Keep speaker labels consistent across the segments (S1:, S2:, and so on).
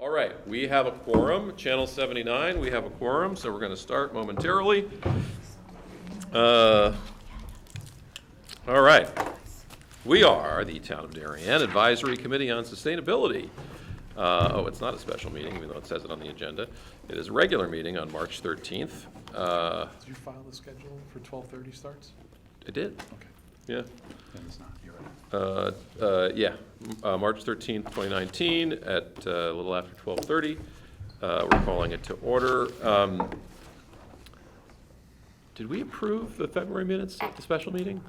S1: All right, we have a quorum, Channel 79, we have a quorum, so we're going to start momentarily. All right, we are the Town of Darien Advisory Committee on Sustainability. Oh, it's not a special meeting, even though it says it on the agenda. It is a regular meeting on March 13th.
S2: Did you file the schedule for 12:30 starts?
S1: I did,
S2: Okay.
S1: yeah.
S2: Then it's not, you're right.
S1: March 13th, 2019, at a little after 12:30. We're calling it to order. Did we approve the February minutes at the special meeting?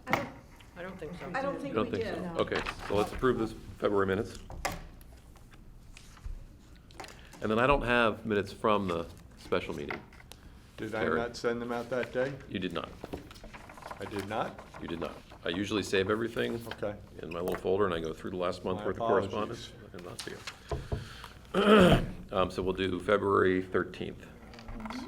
S3: I don't think so.
S4: I don't
S1: You
S4: think
S1: don't
S4: we
S1: think
S4: did.
S1: so? Okay, so let's approve this February minutes. And then I don't have minutes from the special meeting.
S5: Did I
S1: Eric.
S5: not send them out that day?
S1: You did not.
S5: I did not?
S1: You did not. I usually save everything
S5: Okay.
S1: in my little folder, and I go through the last month
S5: My
S1: worth of
S5: apologies.
S1: correspondence. I did not see it. So we'll do February 13th.
S5: Let's see.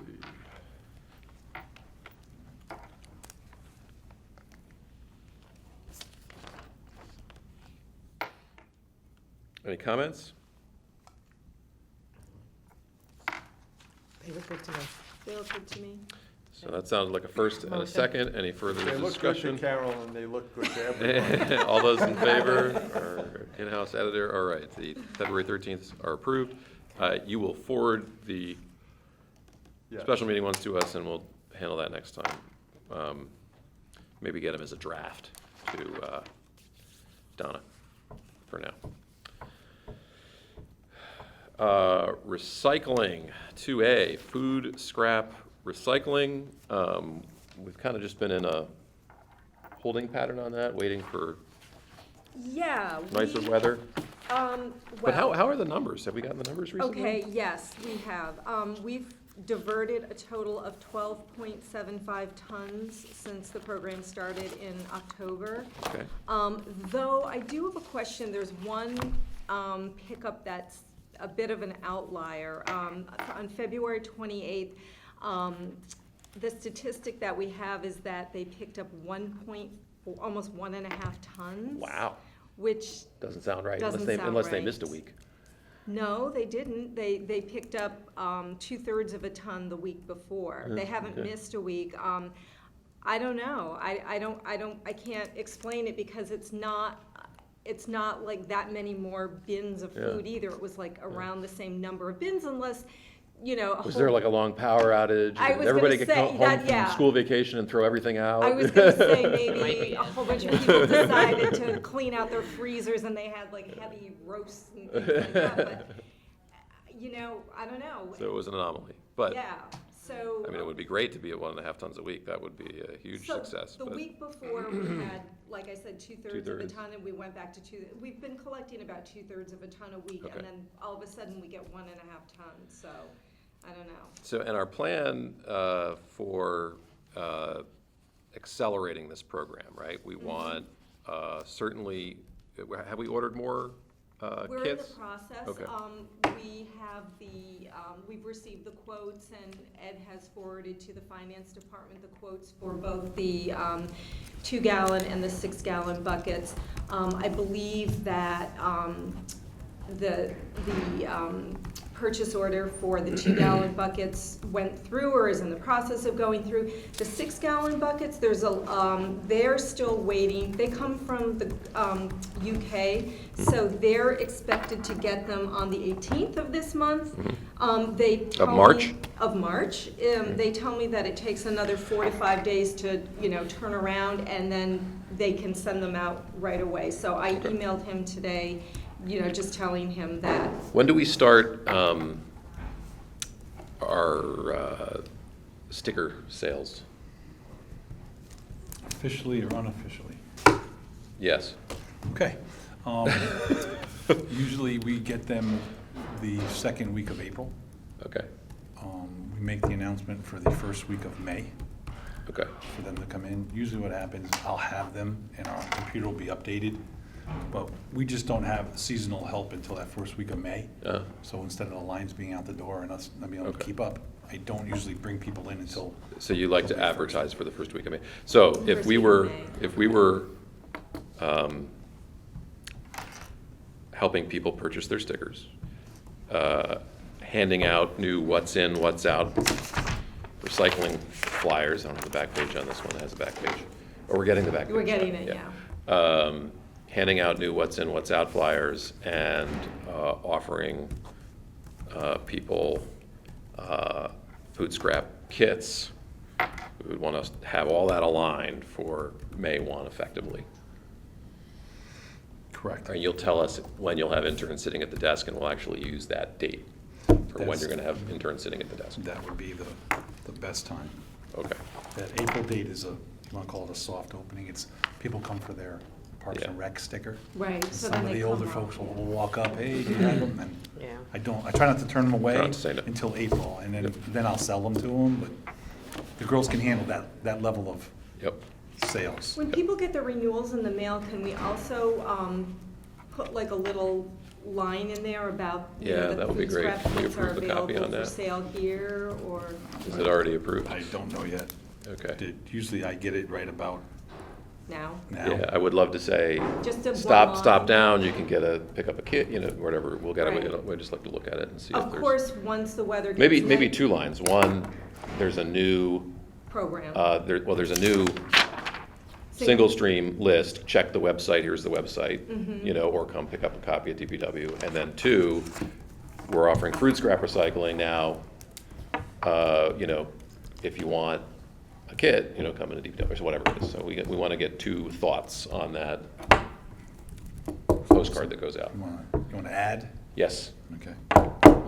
S1: Any comments?
S3: They look good to me.
S4: They look good to me.
S1: So that sounded like a first and a
S3: Motion.
S1: second. Any further
S5: They look good to
S1: discussion?
S5: Carol and they look good to everybody.
S1: All those in favor, our in-house editor, all right, the February 13th are approved. You will forward the
S5: Yes.
S1: special meeting ones to us, and we'll handle that next time. Maybe get them as a draft to Donna for now. Recycling, 2A, food scrap recycling. We've kind of just been in a holding pattern on that, waiting for
S4: Yeah.
S1: nicer weather. But
S4: Well,
S1: how are the numbers? Have we gotten the numbers recently?
S4: okay, yes, we have. We've diverted a total of 12.75 tons since the program started in October.
S1: Okay,
S4: Though I do have a question, there's one pickup that's a bit of an outlier. On February 28th, the statistic that we have is that they picked up almost 1.5 tons.
S1: wow,
S4: Which,
S1: doesn't sound right,
S4: Doesn't
S1: unless
S4: sound
S1: they
S4: right.
S1: missed a week.
S4: no, they didn't. They picked up 2/3 of a ton the week before. They haven't
S1: okay.
S4: missed a week. I don't know. I can't explain it because it's not like that many more bins of
S1: Yeah.
S4: food either. It was like around the same number of bins unless, a
S1: Was there
S4: whole-
S1: like a long power outage?
S4: I
S1: Did
S4: was
S1: everybody
S4: gonna
S1: get
S4: say
S1: home
S4: that,
S1: from
S4: yeah.
S1: school vacation and throw everything out?
S4: I was gonna say
S3: Might
S4: maybe
S3: be
S4: a
S3: it.
S4: whole bunch of people decided to clean out their freezers and they had like heavy roasts and things like that, but, I don't know.
S1: So it was an anomaly, but,
S4: Yeah, so.
S1: I mean, it would be great to be at 1.5 tons a week. That would be a huge
S4: So,
S1: success,
S4: the
S1: but,
S4: week before, we had, like I said, 2/3 of a
S1: 2/3.
S4: ton, and we went back to we've been collecting about 2/3 of a ton a week,
S1: Okay.
S4: and then all of a sudden, we get 1.5 tons, so, I don't know.
S1: so, and our plan for accelerating this program, right? We want certainly, have we ordered more
S4: We're in the
S1: kits?
S4: process.
S1: Okay.
S4: We have we've received the quotes, and Ed has forwarded to the finance department the quotes for both the 2-gallon and the 6-gallon buckets. I believe that the purchase order for the 2-gallon buckets went through or is in the process of going through. The 6-gallon buckets, they're still waiting. They come from the UK, so they're expected to get them on the 18th of this month. They tell me-
S1: March?
S4: Of March. They tell me that it takes another 4 to 5 days to, turn around, and then they can send them out right away. So I emailed him today, just telling him that.
S1: When do we start our sticker sales?
S2: Officially or unofficially?
S1: Yes.
S2: Okay. Usually we get them the second week of April.
S1: Okay,
S2: We make the announcement for the first week of May
S1: okay,
S2: for them to come in. Usually what happens, I'll have them and our computer will be updated. But we just don't have seasonal help until that first week of May. So instead of the lines being out the door and us not being able to
S1: Okay.
S2: keep up, I don't usually bring people in until,
S1: so you like to advertise for the first week of May. So if
S4: First
S1: we
S4: week of
S1: were,
S4: May.
S1: if we were helping people purchase their stickers, handing out new what's in, what's out recycling flyers. I don't have the back page on this one, it has a back page. Or we're getting the back page.
S4: We're getting it,
S1: Handing out new what's in, what's out flyers and offering people food scrap kits. We would want to have all that aligned for May 1 effectively.
S2: Correct.
S1: And you'll tell us when you'll have interns sitting at the desk, and we'll actually use that date for when you're going to have interns sitting at the desk.
S2: That would be the best time.
S1: Okay.
S2: That April date is you want to call it a soft opening. It's, people come for their Parks and
S1: Yeah.
S2: Rec sticker.
S4: Right,
S2: And
S4: so
S2: some
S4: then
S2: of
S4: they
S2: the
S4: come
S2: older
S4: up.
S2: folks will walk up, hey, do you have them? And
S3: Yeah.
S2: I try not to turn them away
S1: Try not to say no.
S2: until April, and then I'll sell them to them, but the girls can handle that level of
S1: Yep.
S2: sales.
S4: When people get their renewals in the mail, can we also put like a little line in there about, you
S1: Yeah,
S4: know,
S1: that would be
S4: food
S1: great.
S4: scrap
S1: Can we
S4: kits are
S1: approve the copy on
S4: available for
S1: that?
S4: sale here, or?
S1: Is it already approved?
S2: I don't know yet.
S1: Okay.
S2: Usually I get it right about
S4: Now?
S2: now.
S1: Yeah, I would love to say,
S4: Just a
S1: stop
S4: one line.
S1: down, you can pick up a kit, whatever, we'll get it,
S4: Right.
S1: we'd just like to look at it and see if
S4: Of
S1: there's.
S4: course, once the weather gets.
S1: Maybe
S4: nice-
S1: 2 lines. One, there's a new,
S4: Program.
S1: there's a new single stream list, check the website, here's the website, or come pick up a copy at DPW. And then 2, we're offering food scrap recycling now, if you want a kit, come into DPW, or whatever it is. So we want to get 2 thoughts on that postcard that goes out.
S2: You want to add?
S1: Yes.
S2: Okay.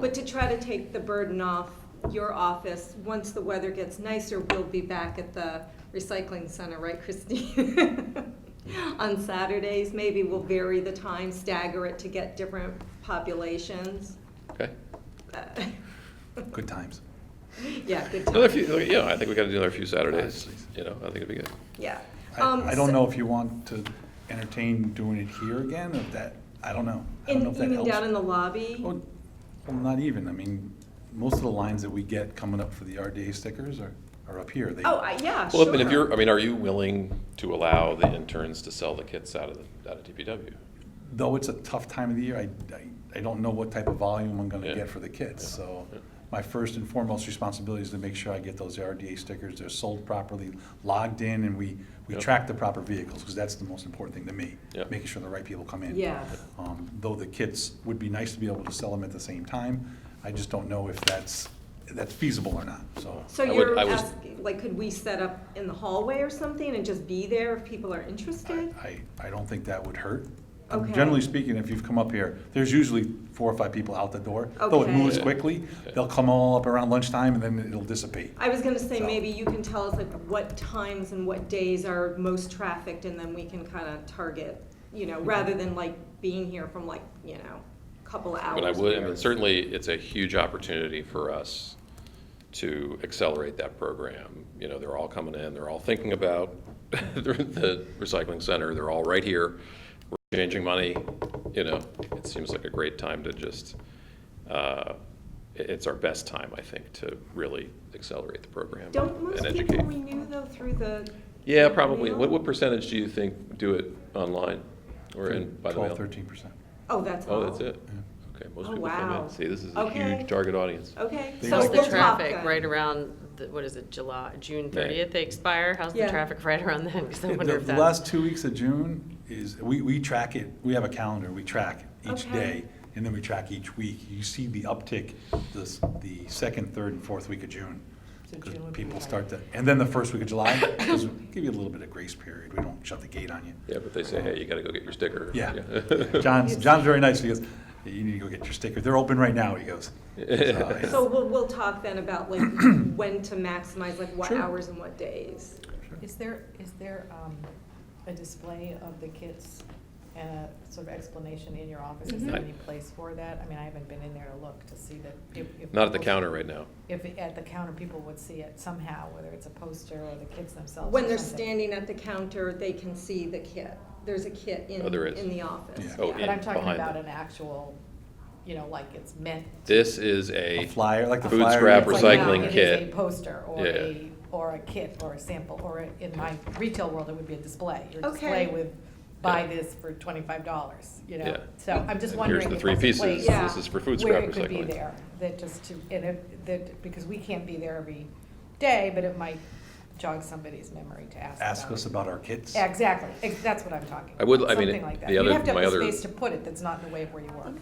S4: But to try to take the burden off your office, once the weather gets nicer, we'll be back at the recycling center, right, Christine? On Saturdays, maybe we'll vary the time, stagger it to get different populations.
S1: Okay.
S2: Good times.
S4: Yeah, good
S1: Another
S4: time.
S1: few, I think we got to do another few Saturdays,
S2: Nice.
S1: I think it'd be good.
S4: Yeah.
S2: I don't know if you want to entertain doing it here again, if that, I don't know. I don't know if
S4: You
S2: that
S4: mean
S2: helps.
S4: down in the lobby?
S2: Well, not even. I mean, most of the lines that we get coming up for the RDA stickers are up here.
S4: Oh, yeah,
S1: Well,
S4: sure.
S1: I mean, are you willing to allow the interns to sell the kits out of DPW?
S2: Though it's a tough time of the year, I don't know what type of volume I'm gonna
S1: Yeah.
S2: get for the kits, so.
S1: Yeah.
S2: My first and foremost responsibility is to make sure I get those RDA stickers, they're sold properly, logged in, and we
S1: Yep.
S2: track the proper vehicles, because that's the most important thing to me.
S1: Yep.
S2: Making sure the right people come in.
S4: Yeah.
S2: Though the kits would be nice to be able to sell them at the same time, I just don't know if that's feasible or not, so.
S4: So
S1: I
S4: you're
S1: was-
S4: asking, like, could we set up in the hallway or something and just be there if people are interested?
S2: I don't think that would hurt.
S4: Okay.
S2: Generally speaking, if you've come up here, there's usually 4 or 5 people out the door. Though it
S4: Okay.
S2: moves
S1: Yeah.
S2: quickly,
S1: Okay.
S2: they'll come all up around lunchtime and then it'll dissipate.
S4: I was gonna say,
S2: So-
S4: maybe you can tell us like what times and what days are most trafficked, and then we can kind of target, rather than like being here from like, a couple of hours.
S1: But I
S4: later.
S1: mean, certainly, it's a huge opportunity for us to accelerate that program. They're all coming in, they're all thinking about the recycling center, they're all right here. We're changing money, it seems like a great time to just, it's our best time, I think, to really accelerate the program
S4: Don't most
S1: and
S4: people
S1: educate.
S4: renew though through the?
S1: Yeah, probably.
S4: mail?
S1: What percentage do you think do it online or by the mail?
S2: 12-13%.
S4: Oh, that's all?
S1: Oh, that's it? Okay, most
S4: Oh,
S1: people come
S4: wow.
S1: in. See, this is a
S4: Okay.
S1: huge target audience.
S4: Okay.
S2: They
S4: so
S3: How's
S2: don't-
S3: the
S4: we'll talk
S3: traffic
S4: then.
S3: right around, what is it, June
S1: May.
S3: 30th they expire? How's the
S4: Yeah.
S3: traffic right around then? Because I
S2: Yeah,
S3: wonder if
S2: The
S3: that's.
S2: last 2 weeks of June we track it, we have a calendar, we track each
S4: Okay.
S2: day, and then we track each week. You see the uptick the second, third, and fourth week of June.
S3: So
S2: Because
S3: June would be
S2: people
S3: higher.
S2: start to, and then the first week of July, because we give you a little bit of grace period. We don't shut the gate on you.
S1: Yeah, but they say, hey, you gotta go get your sticker.
S2: Yeah. John's very nice. He goes, you need to go get your sticker. They're open right now, he goes.
S4: So we'll talk then about like when to maximize, like what
S2: Sure.
S4: hours and what days.
S6: Is there a display of the kits and a sort of explanation in your office? Is there
S1: Mhm.
S6: any place for that? I mean, I haven't been in there to look to see that. if
S1: Not at the
S6: people-
S1: counter right now.
S6: If at the counter, people would see it somehow, whether it's a poster or the kits themselves.
S4: When
S6: or
S4: they're
S6: something.
S4: standing at the counter, they can see the kit. There's a kit in,
S1: Oh, there is.
S4: in the office.
S2: Yeah.
S1: Oh,
S6: But I'm talking
S1: behind
S6: about
S1: them.
S6: an actual, like it's meant.
S1: This is
S2: A
S1: a,
S2: flyer, like the
S1: Food
S2: flyer.
S1: scrap
S6: It's like,
S1: recycling
S6: yeah, It
S1: kit.
S6: is a poster
S1: Yeah.
S6: or a kit or a sample, or in my retail world, it would be a display. Your
S4: Okay.
S6: display with buy
S1: Yeah.
S6: this for $25, you know?
S1: Yeah.
S6: So I'm just
S1: And
S6: wondering
S1: here's the
S6: if
S1: three
S6: there's a
S1: pieces.
S6: place
S4: Yeah.
S1: This is for food
S6: where
S1: scrap
S6: it could be
S1: recycling.
S6: there, that just to, because we can't be there every day, but it might jog somebody's memory to ask
S2: Ask
S6: about
S2: us
S6: it.
S2: about our kits.
S6: Exactly, that's what I'm talking about.
S1: I would- I mean,
S6: Something like that.
S1: the
S6: You
S1: other-
S6: have to
S1: my
S6: have the
S1: other-
S6: space to put it that's not in the way of where you work.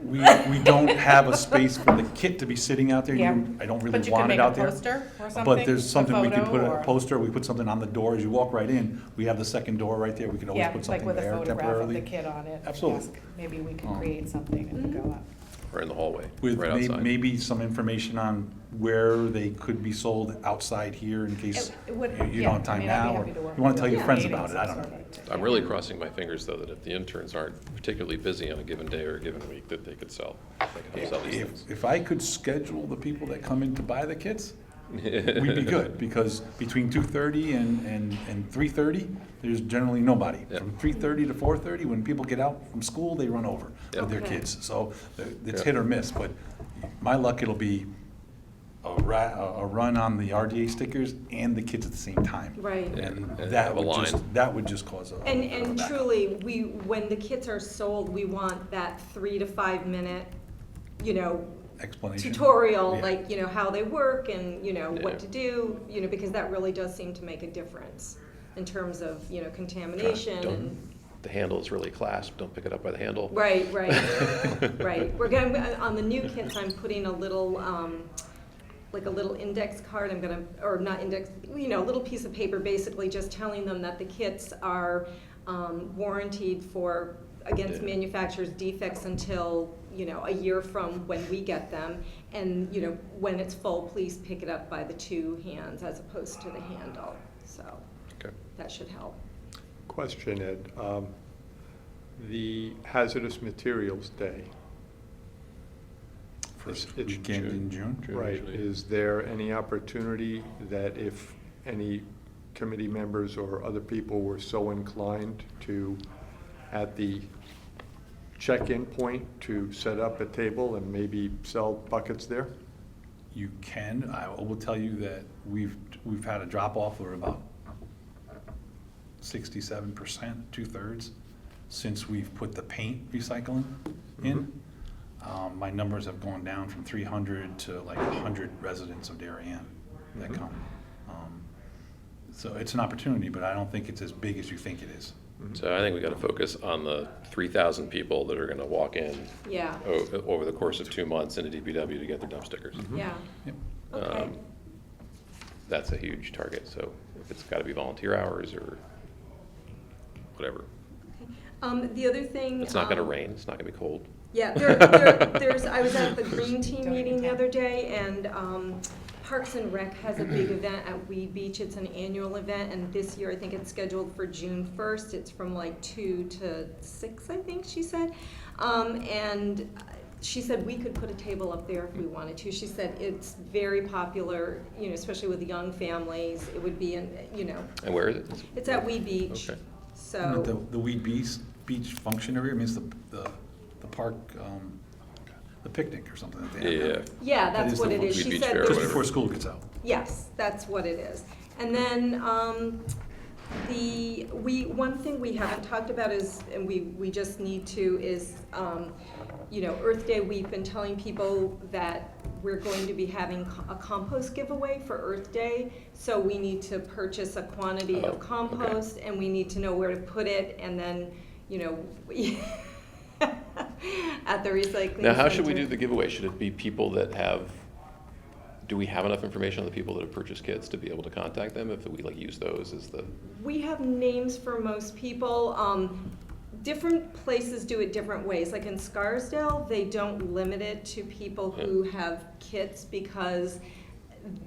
S2: We don't have a space for the kit to be sitting out there.
S6: Yeah.
S2: I don't really
S6: But you
S2: want
S6: could
S2: it
S6: make a
S2: out there.
S6: poster or something,
S2: But there's
S6: a
S2: something we can
S6: photo
S2: put,
S6: or-
S2: a poster, we put something on the door, as you walk right in, we have the second door right there, we could always
S6: Yeah,
S2: put
S6: like
S2: something
S6: with a
S2: there
S6: photograph of the
S2: temporarily.
S6: kid on it.
S2: Absolutely.
S6: Ask, maybe we could
S2: Um,
S6: create something and go up.
S1: Or in the hallway,
S2: With
S1: right outside.
S2: maybe some information on where they could be sold outside here in case
S6: It would-
S2: you
S6: yeah,
S2: don't have
S6: I
S2: time
S6: mean, I'd be
S2: now, or
S6: happy to work
S2: you wanna
S6: with
S2: tell
S6: you
S2: your
S6: on
S2: friends
S6: creating
S2: about it, I
S6: some
S2: don't
S6: sort
S2: know.
S6: of-
S1: I'm really crossing my fingers, though, that if the interns aren't particularly busy on a given day or a given week, that they could sell, they could help sell these things.
S2: If I could schedule the people that come in to buy the kits, we'd be good, because between 2:30 and 3:30, there's generally nobody.
S1: Yeah.
S2: From 3:30 to 4:30, when people get out from school, they run over
S1: Yeah.
S2: with their
S4: Okay.
S2: kids. So it's
S1: Yeah.
S2: hit or miss, but my luck, it'll be a run on the RDA stickers and the kits at the same time.
S4: Right.
S2: And
S1: And
S2: that
S1: have a
S2: would just,
S1: line.
S2: that would just cause a.
S4: And,
S2: a
S4: and
S2: backup.
S4: truly, when the kits are sold, we want that 3 to 5 minute, you know,
S2: Explanation.
S4: tutorial,
S2: Yeah.
S4: like, you know, how they work and, you know,
S1: Yeah.
S4: what to do, you know, because that really does seem to make a difference in terms of, you know, contamination
S1: Don't-
S4: and.
S1: The handle is really clasped, don't pick it up by the handle.
S4: Right, right. We're going, on the new kits, I'm putting a little, like a little index card, I'm gonna, or not index, you know, a little piece of paper, basically just telling them that the kits are warranted for, against
S1: Yeah.
S4: manufacturer's defects until, you know, a year from when we get them. And, you know, when it's full, please pick it up by the two hands as opposed to the handle, so
S1: Okay.
S4: that should help.
S5: Question, Ed. The Hazardous Materials Day,
S2: First
S5: it's
S2: weekend in June.
S1: June
S5: right,
S1: usually.
S5: is there any opportunity that if any committee members or other people were so inclined to, at the check-in point, to set up a table and maybe sell buckets there?
S2: You can. I will tell you that we've had a drop off of about 67%, 2/3, since we've put the paint recycling in. My numbers have gone down from 300 to like 100 residents of Darien that come. So it's an opportunity, but I don't think it's as big as you think it is.
S1: So I think we gotta focus on the 3,000 people that are gonna walk in
S4: Yeah,
S1: over the course of 2 months into DPW to get their dump stickers.
S4: yeah,
S2: Yep.
S4: okay.
S1: That's a huge target, so if it's gotta be volunteer hours or whatever.
S4: The other thing.
S1: It's not gonna rain, it's not gonna be cold.
S4: Yeah, there's, I was at the Green Team
S6: Don't
S4: meeting the
S6: intend.
S4: other day, and Parks and Rec has a big event at Weed Beach. It's an annual event, and this year I think it's scheduled for June 1st. It's from like 2 to 6, I think she said. And she said we could put a table up there if we wanted to. She said it's very popular, you know, especially with young families. It would be, you know,
S1: And where is it?
S4: it's at Weed Beach,
S1: Okay.
S4: so.
S2: The Weed Beach function area, I mean, it's the park, the picnic or something that they have.
S1: Yeah.
S2: now.
S4: Yeah,
S2: That
S4: that's
S2: is
S4: what
S2: the
S4: it is.
S1: Weed
S4: She
S1: Beach
S4: said
S1: Fair or
S4: there's-
S2: Just
S1: whatever.
S2: before school gets out.
S4: Yes, that's what it is. And then, one thing we haven't talked about is, and we just need to, is, you know, Earth Day, we've been telling people that we're going to be having a compost giveaway for Earth Day. So we need to purchase a quantity
S1: Oh,
S4: of
S1: okay.
S4: compost, and we need to know where to put it, and then, you know, at the recycling
S1: Now, how should we
S4: center.
S1: do the giveaway? Should it be people that have, do we have enough information on the people that have purchased kits to be able to contact them if we like use those as the?
S4: We have names for most people. Different places do it different ways. Like in Scarsdale, they don't limit it to people who have kits because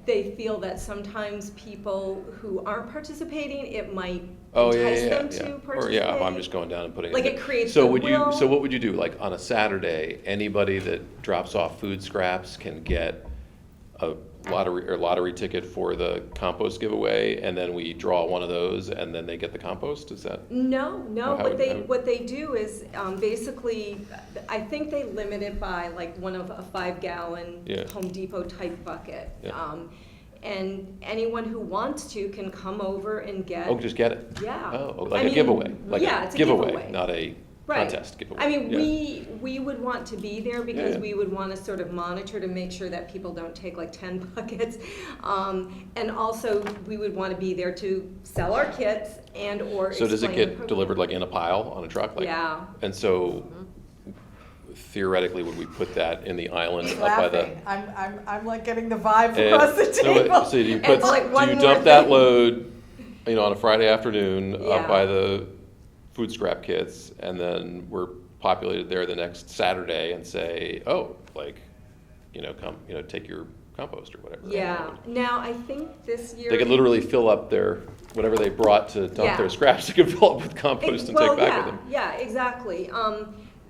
S4: they feel that sometimes people who aren't participating, it might
S1: Oh, yeah,
S4: entice
S1: yeah,
S4: them
S1: yeah.
S4: to
S1: Or,
S4: participate.
S1: yeah, if I'm just going down and putting it.
S4: Like
S1: in.
S4: it creates
S1: So
S4: the
S1: would you,
S4: will.
S1: so what would you do? Like on a Saturday, anybody that drops off food scraps can get a lottery ticket for the compost giveaway, and then we draw one of those, and then they get the compost? Is that?
S4: No,
S1: Or how would- how-
S4: what they do is, basically, I think they limit it by like a 5-gallon
S1: Yeah.
S4: Home Depot type bucket.
S1: Yeah.
S4: and anyone who wants to can come over and get.
S1: Oh, just get it?
S4: Yeah.
S1: Oh,
S4: I
S1: like a
S4: mean,
S1: giveaway? Like
S4: yeah, it's a giveaway.
S1: Not a
S4: Right.
S1: contest giveaway?
S4: I mean,
S1: Yeah.
S4: we would want to be there because
S1: Yeah.
S4: we would want to sort of monitor to make sure that people don't take like 10 buckets. And also, we would want to be there to sell our kits and/or
S1: So does it
S4: explain the
S1: get
S4: program.
S1: delivered like in a pile on a truck? Like-
S4: Yeah.
S1: And so theoretically, would we put that in the island
S6: He's
S1: up by the?
S6: laughing. I'm like getting the vibe
S1: Eh,
S6: across the
S1: no, but-
S6: table.
S1: So do you
S4: And
S1: put,
S4: like
S1: do
S4: one
S1: you
S4: more
S1: dump that
S4: thing.
S1: load, on a Friday afternoon
S4: Yeah.
S1: up by the food scrap kits, and then we're populated there the next Saturday and say, oh, like, come, take your compost or whatever.
S4: Yeah. Now, I think this year.
S1: They could literally fill up their, whatever they brought to dump
S4: Yeah.
S1: their scraps, they could fill up with compost and take back with them.
S4: Yeah, exactly.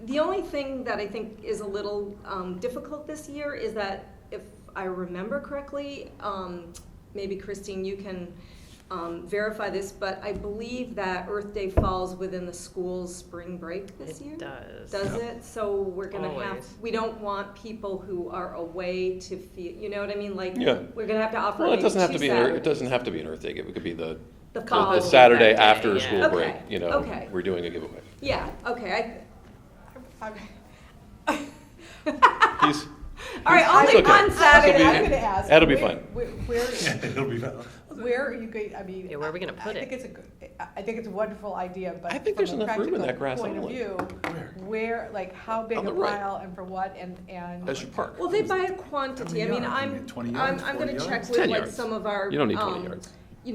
S4: The only thing that I think is a little difficult this year is that, if I remember correctly, maybe Christine, you can verify this, but I believe that Earth Day falls within the school's spring break this year.
S3: It does.
S4: Does it? So we're gonna have,
S3: Always.
S4: we don't want people who are away to feel, you know what I mean? Like,
S1: Yeah.
S4: we're gonna have to offer
S1: Well, it
S4: maybe
S1: doesn't have
S4: two
S1: to be, it
S4: Saturdays.
S1: doesn't have to be an Earth Day, it could be the
S4: The
S1: the
S4: following
S1: Saturday
S3: that day,
S1: after
S3: yeah.
S1: school break,
S4: Okay, okay.
S1: we're doing a giveaway.
S4: Yeah, okay.
S1: He's,
S4: All right,
S1: It's
S4: only
S1: okay.
S4: one Saturday.
S6: I'm gonna ask.
S1: That'll be
S6: where-
S1: fine.
S6: Where,
S2: It'll be better.
S6: where are you going, I mean.
S3: Yeah, where are we gonna put
S6: I think
S3: it?
S6: it's a good, I think it's a wonderful idea, but.
S1: I think there's
S6: from a
S1: enough room in
S6: practical
S1: that grass
S6: Point of
S1: island.
S6: view, where, like, how big
S1: On
S6: a
S1: the right.
S6: pile and for what, and.
S1: as you park.
S4: Well, they buy a quantity. I
S2: How many
S4: mean,
S2: yards?
S4: I'm,
S2: You get 20
S4: I'm,
S2: yards,
S4: I'm gonna
S2: 40
S4: check
S2: yards?
S4: with
S1: 10
S4: like
S1: yards.
S4: some of our.
S1: You don't need 20 yards. 10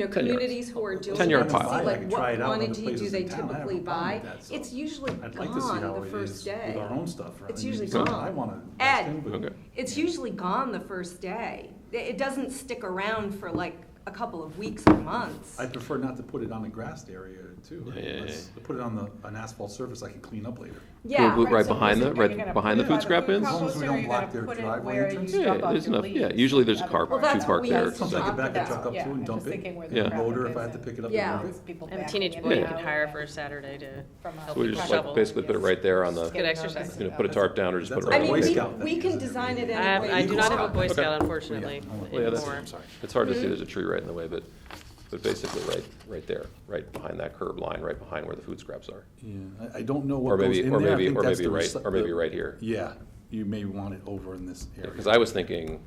S1: yards.
S4: Communities who are doing
S1: 10 yard
S4: it,
S1: pile.
S4: see
S2: I
S4: like
S2: could
S4: what
S2: try it out in other
S4: quantity do
S2: places
S4: they
S2: in town. I have no
S4: typically
S2: problem
S4: buy?
S2: with that, so
S4: It's usually
S2: I'd like to see
S4: gone
S2: how
S4: the
S2: it
S4: first
S2: is
S4: day.
S2: with our own stuff.
S4: It's
S2: I mean,
S4: usually
S2: something
S4: gone.
S2: I wanna
S4: Ed.
S2: invest in, but-
S1: Okay.
S4: It's usually gone the first day. It doesn't stick around for like a couple of weeks or months.
S2: I prefer not to put it on the grassed area too.
S1: Yeah, yeah, yeah.
S2: Let's put it on an asphalt surface I can clean up later.
S4: Yeah.
S1: Right
S6: so
S1: behind
S6: is
S1: the-
S6: it-
S1: right
S6: are you gonna
S1: behind
S6: put
S1: the
S6: it
S1: food
S6: on
S1: scrap bins?
S6: composter,
S2: As long as we
S6: or
S2: don't
S6: are you
S2: block
S6: gonna
S2: their
S6: put it
S2: driveway
S6: where
S2: entrance?
S6: you
S1: Yeah,
S6: drop off
S1: there's
S6: your
S1: enough, yeah,
S6: leaves
S1: usually there's a
S6: and
S1: car,
S6: other
S4: Well,
S1: two
S4: that's
S1: car
S4: what we
S1: there.
S4: have to
S2: Something I
S4: talk
S2: could back the
S4: about.
S2: truck up
S6: Yeah,
S2: to and
S6: I'm
S2: dump
S6: just
S2: it.
S6: thinking where the
S1: Yeah.
S6: traffic
S2: Loader if I
S6: is
S2: had to
S6: and
S2: pick it up.
S4: Yeah.
S2: and move
S6: those
S2: it.
S6: people
S3: I have a
S6: backing
S3: teenage
S6: in
S3: boy you
S6: and
S3: can
S6: out
S3: hire
S6: and
S3: for a Saturday to
S6: from a
S3: help
S1: So we
S3: you
S1: just
S3: shovel.
S1: like basically put it right there on the,
S3: Good exercise.
S1: put a tarp down or just put it
S2: That's
S1: right
S4: I
S1: on
S2: a
S1: the
S4: mean,
S2: Boy
S1: way.
S2: Scout
S4: we
S2: thing,
S4: can
S2: isn't it?
S4: design it
S3: I
S4: any way.
S3: I do
S4: you
S3: not have a
S4: want.
S3: Boy
S1: Okay.
S3: Scout, unfortunately,
S2: Yeah,
S1: Yeah, that's,
S3: anymore.
S2: I'm sorry.
S1: it's hard to see, there's a tree right in the way, but basically right there, right behind that curb line, right behind where the food scraps are.
S2: Yeah, I don't know
S1: Or
S2: what goes
S1: maybe,
S2: in
S1: or
S2: there. I
S1: maybe,
S2: think
S1: or
S2: that's
S1: maybe
S2: the
S1: right,
S2: reci-
S1: or maybe
S2: the-
S1: right here.
S2: Yeah, you may want it over in this area.
S1: Because I was thinking,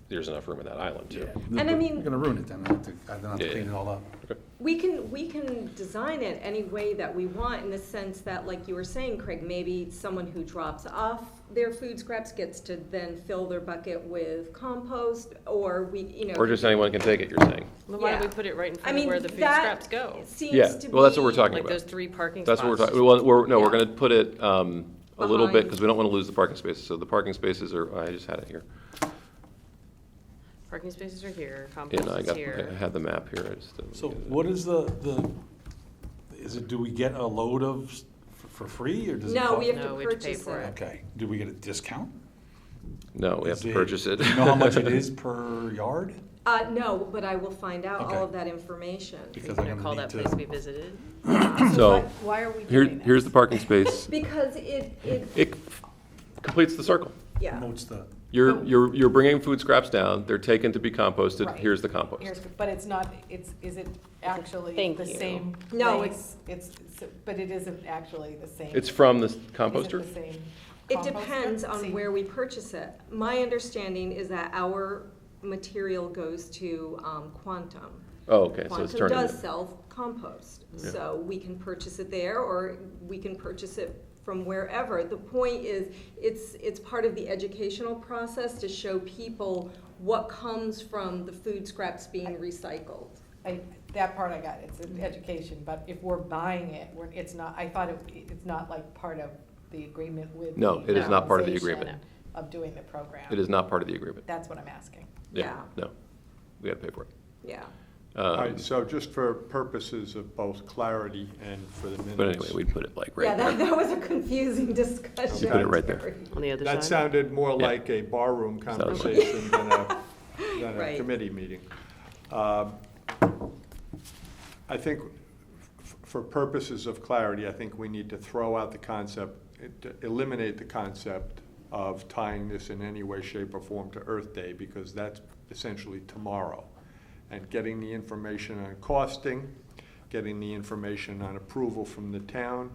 S1: there's enough room in that island too.
S2: Yeah.
S4: And I
S2: But
S4: mean-
S2: You're gonna ruin it then. I don't have to
S1: Yeah,
S2: clean
S1: yeah.
S2: it all up.
S1: Okay.
S4: We can design it any way that we want, in the sense that, like you were saying, Craig, maybe someone who drops off their food scraps gets to then fill their bucket with compost, or
S1: Or just anyone can take it, you're saying?
S3: Well, why don't we
S4: Yeah.
S3: put it right in
S4: I
S3: front of
S4: mean,
S3: where the food
S4: that
S3: scraps go?
S4: seems
S1: Yeah,
S4: to
S1: well, that's what we're
S4: be-
S1: talking
S3: Like
S1: about.
S3: those 3 parking
S1: That's
S3: spots.
S1: what we're talking, well, we're
S4: Yeah.
S1: gonna put it, a little bit,
S4: Behind.
S1: because we don't wanna lose the parking spaces, so the parking spaces are, I just had it here.
S3: Parking spaces are here,
S1: Yeah,
S3: compost
S1: no, I
S3: is
S1: got,
S3: here.
S1: I had the map here, I just didn't.
S2: So
S1: get it.
S2: what is do we get a load of for free or does it
S4: No,
S2: cost?
S4: we have
S3: No,
S4: to
S3: we have to pay
S4: purchase
S3: for
S4: it.
S2: Okay, do we get a discount?
S1: No, we have
S2: Is
S1: to purchase it.
S2: Do you know how much it is per yard?
S4: No, but I will find out
S2: Okay.
S4: all of that information.
S2: Because
S3: You
S2: I'm
S3: know,
S2: gonna
S3: call
S2: need
S3: that
S2: to.
S3: place we visited.
S1: So,
S6: why are we
S1: here,
S6: doing that?
S1: here's the parking space.
S4: Because it,
S1: It completes the circle.
S4: yeah.
S2: Promotes the,
S1: You're bringing food scraps down, they're taken to be composted,
S6: Right.
S1: here's the compost.
S6: But it's not, is it actually
S3: Thank
S6: the
S3: you.
S6: same?
S4: No,
S6: place? But it isn't actually the same.
S1: It's from the
S6: Is it
S1: composter?
S6: the same
S4: It
S6: composter?
S4: depends on
S6: Same-
S4: where we purchase it. My understanding is that our material goes to Quantum.
S1: Oh, okay, so it's
S4: Quantum
S1: turned
S4: does
S1: into,
S4: sell compost,
S1: Yeah.
S4: so we can purchase it there, or we can purchase it from wherever. The point is, it's part of the educational process to show people what comes from the food scraps being recycled.
S6: That part I got, it's an education, but if we're buying it, it's not, I thought it's not like part of the agreement with.
S1: No,
S6: the
S1: it is not part of the
S6: organization
S1: agreement.
S6: Of doing the program.
S1: it is not part of the agreement.
S6: That's what I'm asking.
S4: Yeah.
S1: No, we gotta pay for it.
S4: Yeah.
S5: All
S1: Um,
S5: right, so just for purposes of both clarity and for the minutes.
S1: But anyway, we'd put it like
S4: Yeah,
S1: right
S4: that,
S1: there.
S4: that was a confusing discussion.
S5: Put it
S1: right there.
S4: Terry.
S3: On the other
S5: That
S3: side?
S5: sounded more
S1: Yeah.
S5: like a barroom
S1: Sounds like-
S5: conversation than a
S4: Right.
S5: committee meeting. I think for purposes of clarity, I think we need to throw out the concept, eliminate the concept of tying this in any way, shape, or form to Earth Day, because that's essentially tomorrow. And getting the information on costing, getting the information on approval from the town,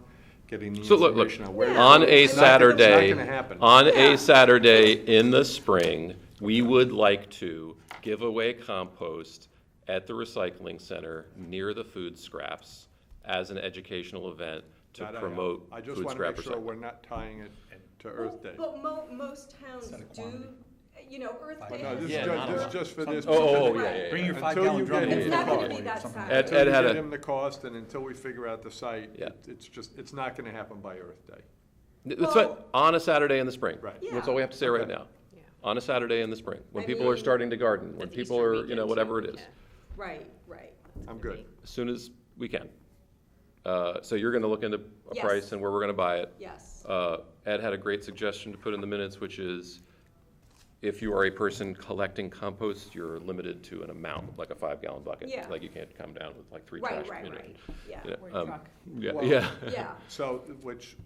S5: getting the
S1: So look,
S5: information on where.
S1: on a
S5: It's not gonna-
S1: Saturday,
S5: It's not gonna happen.
S1: on
S4: Yeah.
S1: a Saturday in the spring, we would like to give away compost at the recycling center near the food scraps as an educational event to
S5: That I know.
S1: promote
S5: I just
S1: food
S5: want to
S1: scrap
S5: make sure we're
S1: recycling.
S5: not tying it to Earth Day.
S4: But most towns
S2: Set a
S4: do,
S2: quantity.
S4: you know, Earth Day
S5: No,
S4: has.
S5: this
S1: Yeah,
S5: is
S1: not
S5: just,
S1: a-
S5: just for this.
S1: Oh,
S5: specific-
S1: yeah.
S2: Bring your
S5: Until
S2: 5-gallon
S5: you
S2: drum.
S5: get
S2: and
S5: it.
S2: we'll
S4: It's not gonna
S2: cover
S4: be
S2: it or
S4: that
S2: something.
S4: Saturday.
S5: Until
S1: Ed
S5: you
S1: had
S5: get
S1: a-
S5: him the cost and until we figure out the site,
S1: Yeah.
S5: it's not gonna happen by Earth Day.
S1: That's
S4: Well-
S1: what, on a Saturday in the spring.
S5: Right.
S1: That's all we have to say right
S5: Okay.
S1: now.
S3: Yeah.
S1: On a Saturday in the spring, when
S4: I
S1: people are
S4: mean-
S1: starting to garden, when
S3: That's
S1: people
S3: Easter
S1: are, you
S3: weekend,
S1: know,
S3: too.
S1: whatever it is,
S3: Yeah.
S4: Right, right.
S5: I'm good.
S1: as soon as we can. So you're gonna look into a
S4: Yes.
S1: price and where we're gonna buy it.
S4: Yes.
S1: Ed had a great suggestion to put in the minutes, which is if you are a person collecting compost, you're limited to an amount, like a 5-gallon bucket.
S4: Yeah.
S1: Like you can't come down with like 3
S4: Right,
S1: trash.
S4: right,
S1: you know,
S4: right. Yeah.
S1: you know,
S6: Or a truck.
S1: Yeah,
S5: Well-
S1: yeah.
S4: Yeah.
S5: So, which,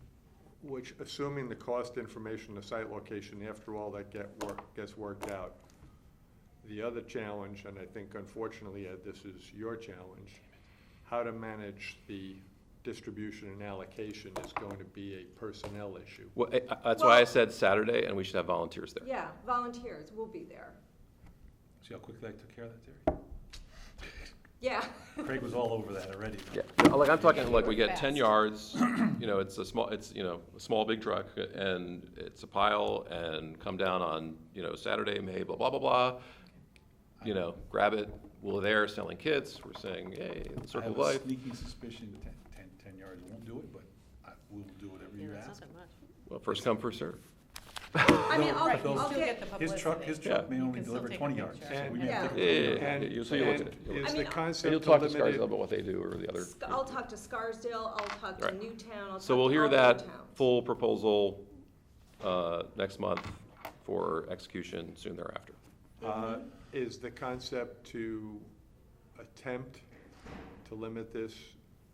S5: assuming the cost information, the site location, after all that gets worked out, the other challenge, and I think unfortunately, Ed, this is your challenge, how to manage the distribution and allocation is going to be a personnel issue.
S1: Well, that's why I
S4: Well-
S1: said Saturday, and we should have volunteers there.
S4: Yeah, volunteers will be there.
S2: See how quickly I took care of that, Terry?
S4: Yeah.
S2: Craig was all over that already.
S1: Yeah, like I'm talking, like we get
S6: Fast.
S1: 10 yards, you know, it's a small, big truck, and it's a pile, and come down on, you know, Saturday, May, blah, blah, blah, blah. You know, grab it, we're there selling kits, we're saying, hey, the
S2: I
S1: circle
S2: have
S1: of
S2: a
S1: life.
S2: sneaking suspicion 10 yards won't do it, but we'll do whatever
S3: Yeah,
S2: you
S3: that's not
S2: ask.
S3: that much.
S1: Well, first come, first serve.
S4: I mean,
S2: No,
S4: I'll,
S2: right,
S4: I'll
S6: Still
S4: get,
S6: the
S2: His truck
S6: publicity.
S2: may
S6: You
S2: only
S6: can still
S2: deliver
S6: take a
S2: 20 yards.
S6: picture.
S2: So we may
S4: Yeah.
S2: have to
S1: Yeah,
S2: take a
S1: yeah,
S2: photo.
S1: yeah,
S5: And,
S1: so you look at it.
S5: and is
S4: I
S5: the
S4: mean,
S1: And
S5: concept
S1: you'll talk to
S5: limited?
S1: Scarsdale about what they do, or the other.
S4: I'll talk to Scarsdale, I'll talk to
S1: Right.
S4: Newtown, I'll talk to
S1: So we'll hear
S4: all the
S1: that
S4: other towns.
S1: full proposal next month for execution soon thereafter.
S5: Is the concept to attempt to limit this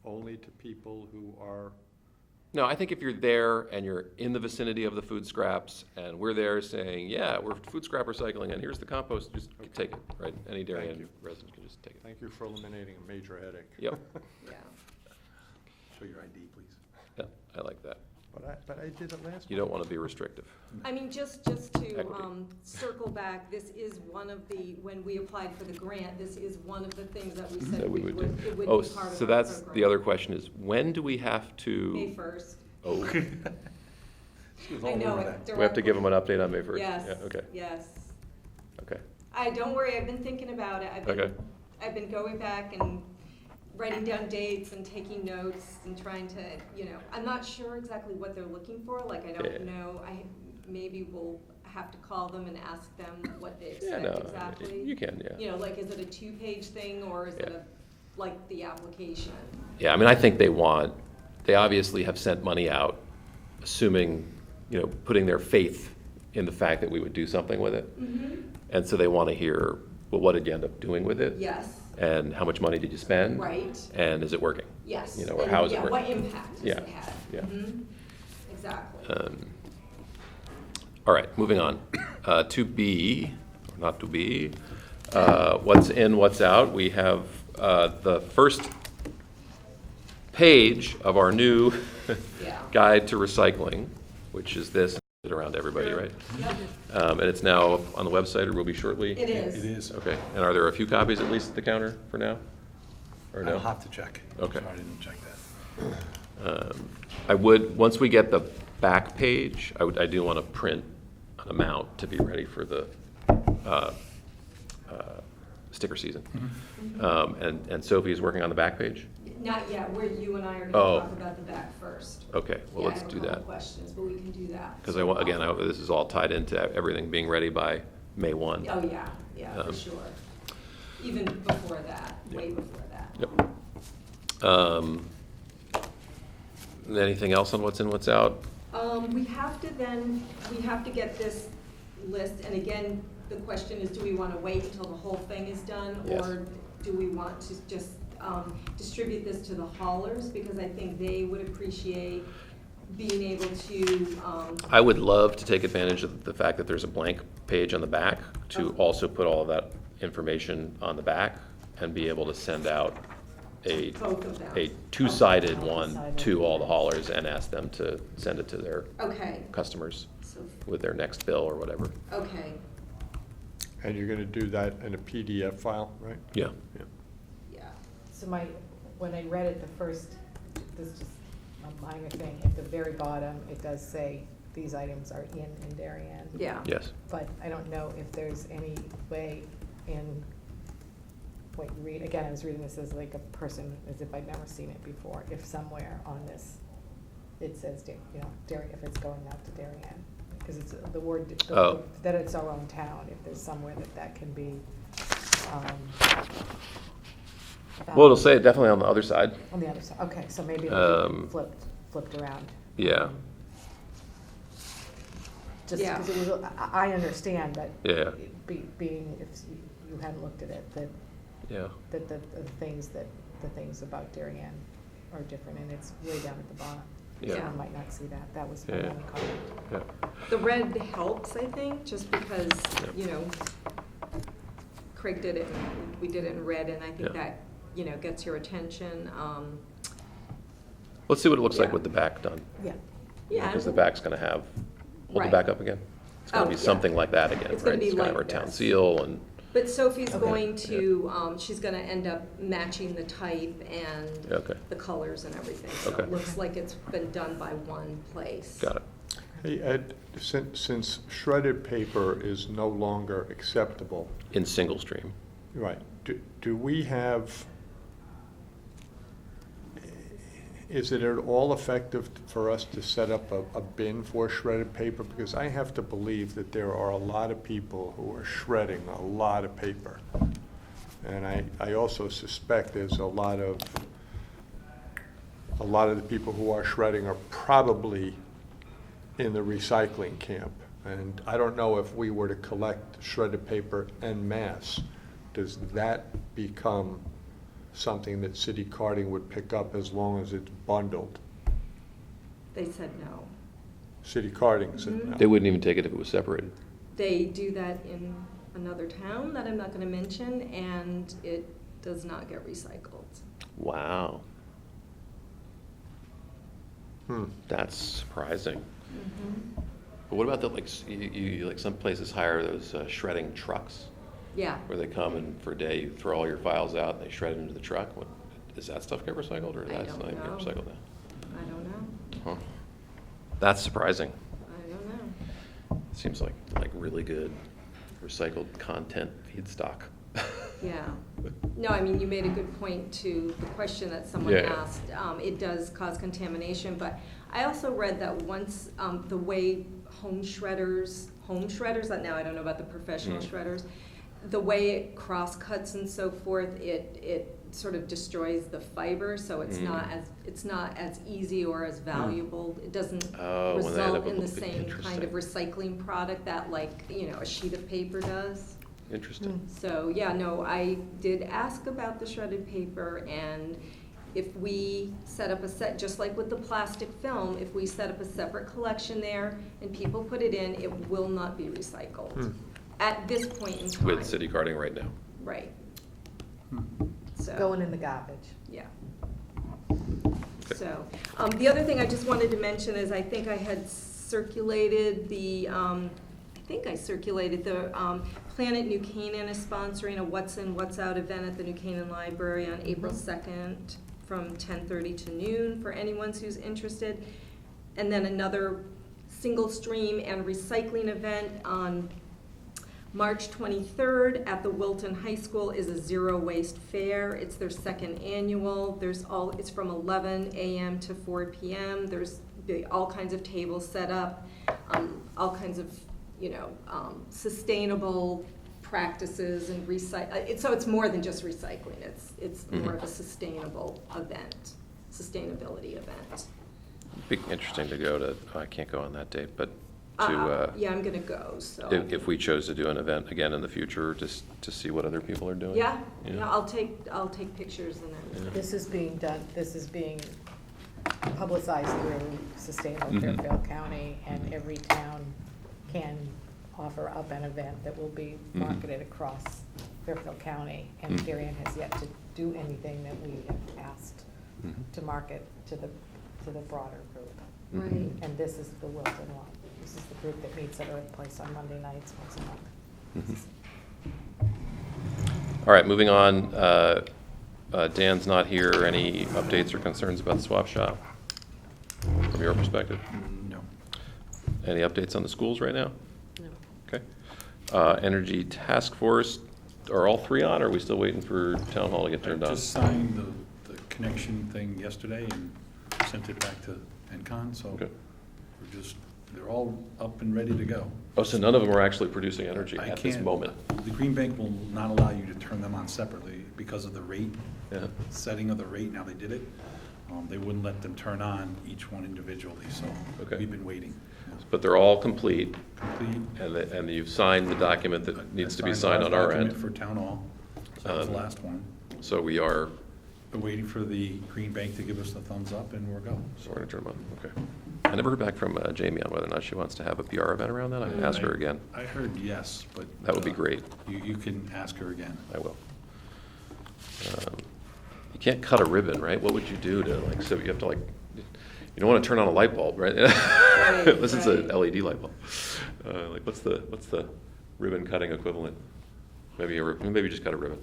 S5: only to people who are,
S1: No, I think if you're there and you're in the vicinity of the food scraps, and we're there saying, yeah, we're food scrap recycling, and here's the compost, just take it, right? Any Darien
S5: you.
S1: resident can just take it.
S5: thank you for eliminating a major headache.
S1: Yep,
S4: Yeah.
S2: Show your ID, please.
S1: yeah, I like that.
S5: But I did it last
S1: You don't want to be restrictive.
S4: I mean, just to
S1: Equity.
S4: circle back, this is one of the, when we applied for the grant, this is one of the things that we said
S1: That we
S4: we
S1: would
S4: would,
S1: do.
S4: it would
S1: Oh,
S4: be part of our
S1: so that's the
S4: program.
S1: other question is, when do we have
S4: May
S1: to?
S4: 1st.
S1: Oh,
S2: She was
S4: I
S2: all
S4: know
S2: over
S4: it.
S2: that.
S1: we have to give them an update on May 1st?
S4: Yes,
S1: Yeah, okay,
S4: yes.
S1: okay.
S4: Don't worry, I've been thinking about it.
S1: Okay.
S4: I've been going back and writing down dates and taking notes and trying to, I'm not sure exactly what they're looking for, like, I
S1: Yeah.
S4: don't know. Maybe we'll have to call them and ask them what they
S1: Yeah,
S4: expect
S1: no,
S4: exactly.
S1: you can, yeah.
S4: Like, is it a 2-page thing, or is it
S1: Yeah.
S4: like the application?
S1: Yeah, I mean, I think they obviously have sent money out, assuming, putting their faith in the fact that we would do something with it.
S4: Mm-hmm.
S1: And so they want to hear, well, what did you end up doing with it?
S4: Yes,
S1: And how much money did you spend?
S4: right,
S1: And is it working?
S4: yes.
S1: Or
S4: And,
S1: how is it
S4: yeah,
S1: working?
S4: what impact has
S1: Yeah,
S4: it had?
S1: yeah.
S4: Mhm. Exactly.
S1: All right, moving on. To be, or not to be, what's in, what's out. We have the first page of our new
S4: Yeah.
S1: guide to recycling, which is this, it's around to everybody, right?
S4: Yep,
S1: And it's now on the website, or will be shortly?
S4: it is.
S2: It is.
S1: Okay, and are there a few copies at least at the counter for now? Or no?
S2: I'll have to check.
S1: Okay.
S2: Sorry, I didn't check that.
S1: I would, once we get the back page, I do want to print an amount to be ready for the sticker season. And Sophie is working on the back page?
S4: Not yet, where you and I are
S1: Oh.
S4: gonna talk about the back first.
S1: Okay, well,
S4: Yeah,
S1: let's
S4: I have
S1: do
S4: a couple
S1: that.
S4: questions, but we can do that.
S1: Because this is all tied into everything being ready by May 1.
S4: Oh, yeah, for sure. Even before that, way before that.
S1: Yep. Anything else on what's in, what's out?
S4: We have to get this list, and again, the question is, do we wanna wait until the whole thing is done?
S1: Yes.
S4: Or do we want to just, distribute this to the haulers? Because I think they would appreciate being able to,
S1: I would love to take advantage of the fact that there's a blank page on the back to also put all of that information on the back and be able to send out a,
S4: both of them.
S1: a two-sided one
S6: Two-sided.
S1: to all the haulers and ask them to send it to their
S4: Okay,
S1: customers
S4: so,
S1: with their next bill or whatever.
S4: okay,
S5: And you're gonna do that in a PDF file, right?
S1: Yeah.
S4: yeah.
S6: So when I read it the first, this is just a minor thing, at the very bottom, it does say these items are in Darien.
S4: Yeah.
S1: Yes.
S6: But I don't know if there's any way in what you read, again, I was reading this as like a person, as if I'd never seen it before, if somewhere on this, it says, Darien, if it's going out to Darien, because it's the word,
S1: Oh.
S6: that it's our own town, if there's somewhere that can be,
S1: Well, it'll say it definitely on the other side.
S6: on the other side, okay, so maybe it'll be
S1: Um,
S6: flipped around.
S1: Yeah.
S6: Just
S4: Yeah.
S6: because it was, I understand that.
S1: Yeah.
S6: Being, if you hadn't looked at it, that
S1: Yeah.
S6: that the things about Darien are different, and it's way down at the bottom.
S1: Yeah.
S6: Someone might not see that, that was my
S1: Yeah.
S6: only comment.
S1: Yeah.
S4: The red helps, I think, just because,
S1: Yeah.
S4: you know, Craig did it, and we did it in red, and I think
S1: Yeah.
S4: that, you know, gets your attention.
S1: Let's see what it looks like
S4: Yeah.
S1: with the back done.
S6: Yeah,
S4: Yeah.
S1: Because the back's gonna have, hold the
S4: Right.
S1: back up again. It's gonna
S4: Oh,
S1: be
S4: yeah.
S1: something like that again,
S4: It's
S1: right?
S4: gonna be
S1: It's gonna have
S4: like
S1: our town
S4: this.
S1: seal and,
S4: But Sophie's
S6: Okay.
S4: going to, she's gonna end up matching the type and
S1: Okay.
S4: the colors and everything. So
S1: Okay.
S4: it looks like it's been done by one place.
S1: got it.
S5: Hey, Ed, since shredded paper is no longer acceptable,
S1: In single stream.
S5: right, do we have, is it at all effective for us to set up a bin for shredded paper? Because I have to believe that there are a lot of people who are shredding a lot of paper. And I also suspect there's a lot of the people who are shredding are probably in the recycling camp. And I don't know if we were to collect shredded paper en masse, does that become something that city carding would pick up as long as it's bundled?
S4: They said no.
S5: City carding said
S4: Mhm.
S5: no.
S1: They wouldn't even take it if it was separated.
S4: They do that in another town that I'm not gonna mention, and it does not get recycled.
S1: Wow,
S5: Hmm.
S1: that's surprising.
S4: Mm-hmm.
S1: But what about the, like, like some places hire those shredding trucks
S4: Yeah,
S1: where they come and for a day you throw all your files out and they shred it into the truck? What, does that stuff get recycled or
S4: I
S1: that's
S4: don't
S1: not even get
S4: know.
S1: recycled now?
S4: I don't know.
S1: Huh. That's surprising.
S4: I don't know.
S1: Seems like really good recycled content feedstock.
S4: Yeah. No, I mean, you made a good point to the question that someone
S1: Yeah.
S4: asked. It does cause contamination, but I also read that once, the way home shredders, that now I don't know about the professional
S1: Mm.
S4: shredders, the way it cross cuts and so forth, it sort of destroys the fiber, so it's
S1: Mm.
S4: not as easy or as valuable. It doesn't
S1: Oh, when they end
S4: result
S1: up
S4: in the
S1: with-
S4: same kind of
S1: interesting.
S4: recycling product that, like, you know, a sheet of paper does.
S1: Interesting.
S4: So, yeah, no, I did ask about the shredded paper, and if we set up a set, just like with the plastic film, if we set up a separate collection there and people put it in, it will not be recycled
S5: Hmm.
S4: at this point in time.
S1: With city carding right now.
S4: Right.
S2: Hmm.
S4: So.
S6: going in the garbage.
S4: Yeah.
S1: Okay.
S4: So, the other thing I just wanted to mention is I think I had circulated the, Planet New Canaan is sponsoring a What's In, What's Out event at the New Canaan Library on April 2nd from 10:30 to noon for anyone who's interested. And then another single stream and recycling event on March 23rd at the Wilton High School is a zero waste fair. It's their second annual. It's from 11 a.m. to 4 p.m. There's all kinds of tables set up, all kinds of, sustainable practices and so it's more than just recycling. It's more of a sustainability event.
S1: Be interesting to go to, I can't go on that date, but to,
S4: Yeah, I'm gonna go, so.
S1: if we chose to do an event again in the future, just to see what other people are doing.
S4: Yeah,
S1: you know?
S4: yeah, I'll take pictures and then.
S6: This is being publicized through Sustainable
S1: Mhm.
S6: Fairfield County, and every town can offer up an event that will be
S1: Mhm.
S6: marketed across Fairfield County, and
S1: Mhm.
S6: Darien has yet to do anything that we have asked
S1: Mhm.
S6: to market to the broader group.
S1: Mhm.
S4: Right.
S6: And this is the Wilton one. This is the group that meets at Earth Place on Monday nights once a month.
S1: All right, moving on. Dan's not here. Any updates or concerns about the swap shop from your perspective?
S2: No.
S1: Any updates on the schools right now?
S3: No.
S1: Okay. Energy Task Force, are all three on, or are we still waiting for Town Hall to get turned
S2: I
S1: on?
S2: just signed the connection thing yesterday and sent it back to NCON, so
S1: Okay.
S2: they're all up and ready to go.
S1: Oh, so none of them are actually producing energy
S2: I
S1: at this
S2: can't-
S1: moment?
S2: The Green Bank will not allow you to turn them on separately because of the rate,
S1: Yeah.
S2: setting of the rate, now they did it. They wouldn't let them turn on each one individually, so
S1: Okay.
S2: we've been waiting.
S1: But they're all complete,
S2: Complete.
S1: and you've signed the document that needs to be
S2: I
S1: signed
S2: the
S1: on our
S2: document
S1: end.
S2: For Town Hall, so that was the
S1: Um,
S2: last one.
S1: So we are,
S2: We're waiting for the Green Bank to give us the thumbs up and we're go.
S1: so we're gonna turn them on, okay. I never heard back from Jamie on whether or not she wants to have a PR event around that. I can ask her again.
S2: I heard yes, but.
S1: That would be great.
S2: You can ask her again.
S1: I will. You can't cut a ribbon, right? What would you do to, like, so you have to, like, you don't want to turn on a light bulb, right? This is an LED light bulb. Like, what's the ribbon cutting equivalent? Maybe just cut a ribbon.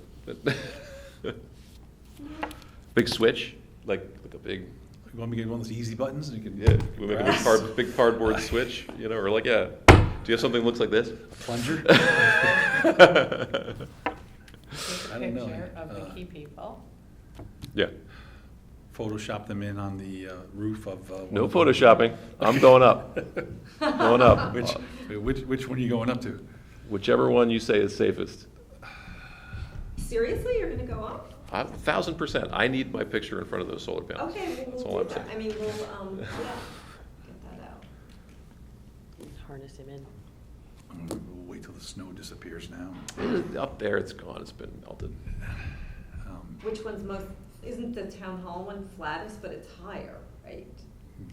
S1: Big switch, like a big,
S2: You want me to get one of those easy buttons? You can.
S1: yeah, we make a
S2: press?
S1: big cardboard switch, or like, yeah. Do you have something that looks like this?
S2: A plunger? I don't know.
S6: Picture of the key people.
S1: Yeah.
S2: Photoshop them in on the roof of. one
S1: No
S2: of the-
S1: photoshopping. I'm going up. Going up.
S2: Which one are you going up to?
S1: Whichever one you say is safest.
S4: Seriously, you're gonna go up?
S1: 1,000%. I need my picture in front of those solar panels.
S4: Okay,
S1: That's
S4: we'll
S1: all
S4: do
S1: I'm
S4: that.
S1: saying.
S4: I mean, we'll, yeah, get that out.
S3: Harness him in.
S2: We'll wait till the snow disappears now.
S1: Up there, it's gone. It's been melted.
S4: Which one's most, isn't the town hall one flattest, but it's higher, right?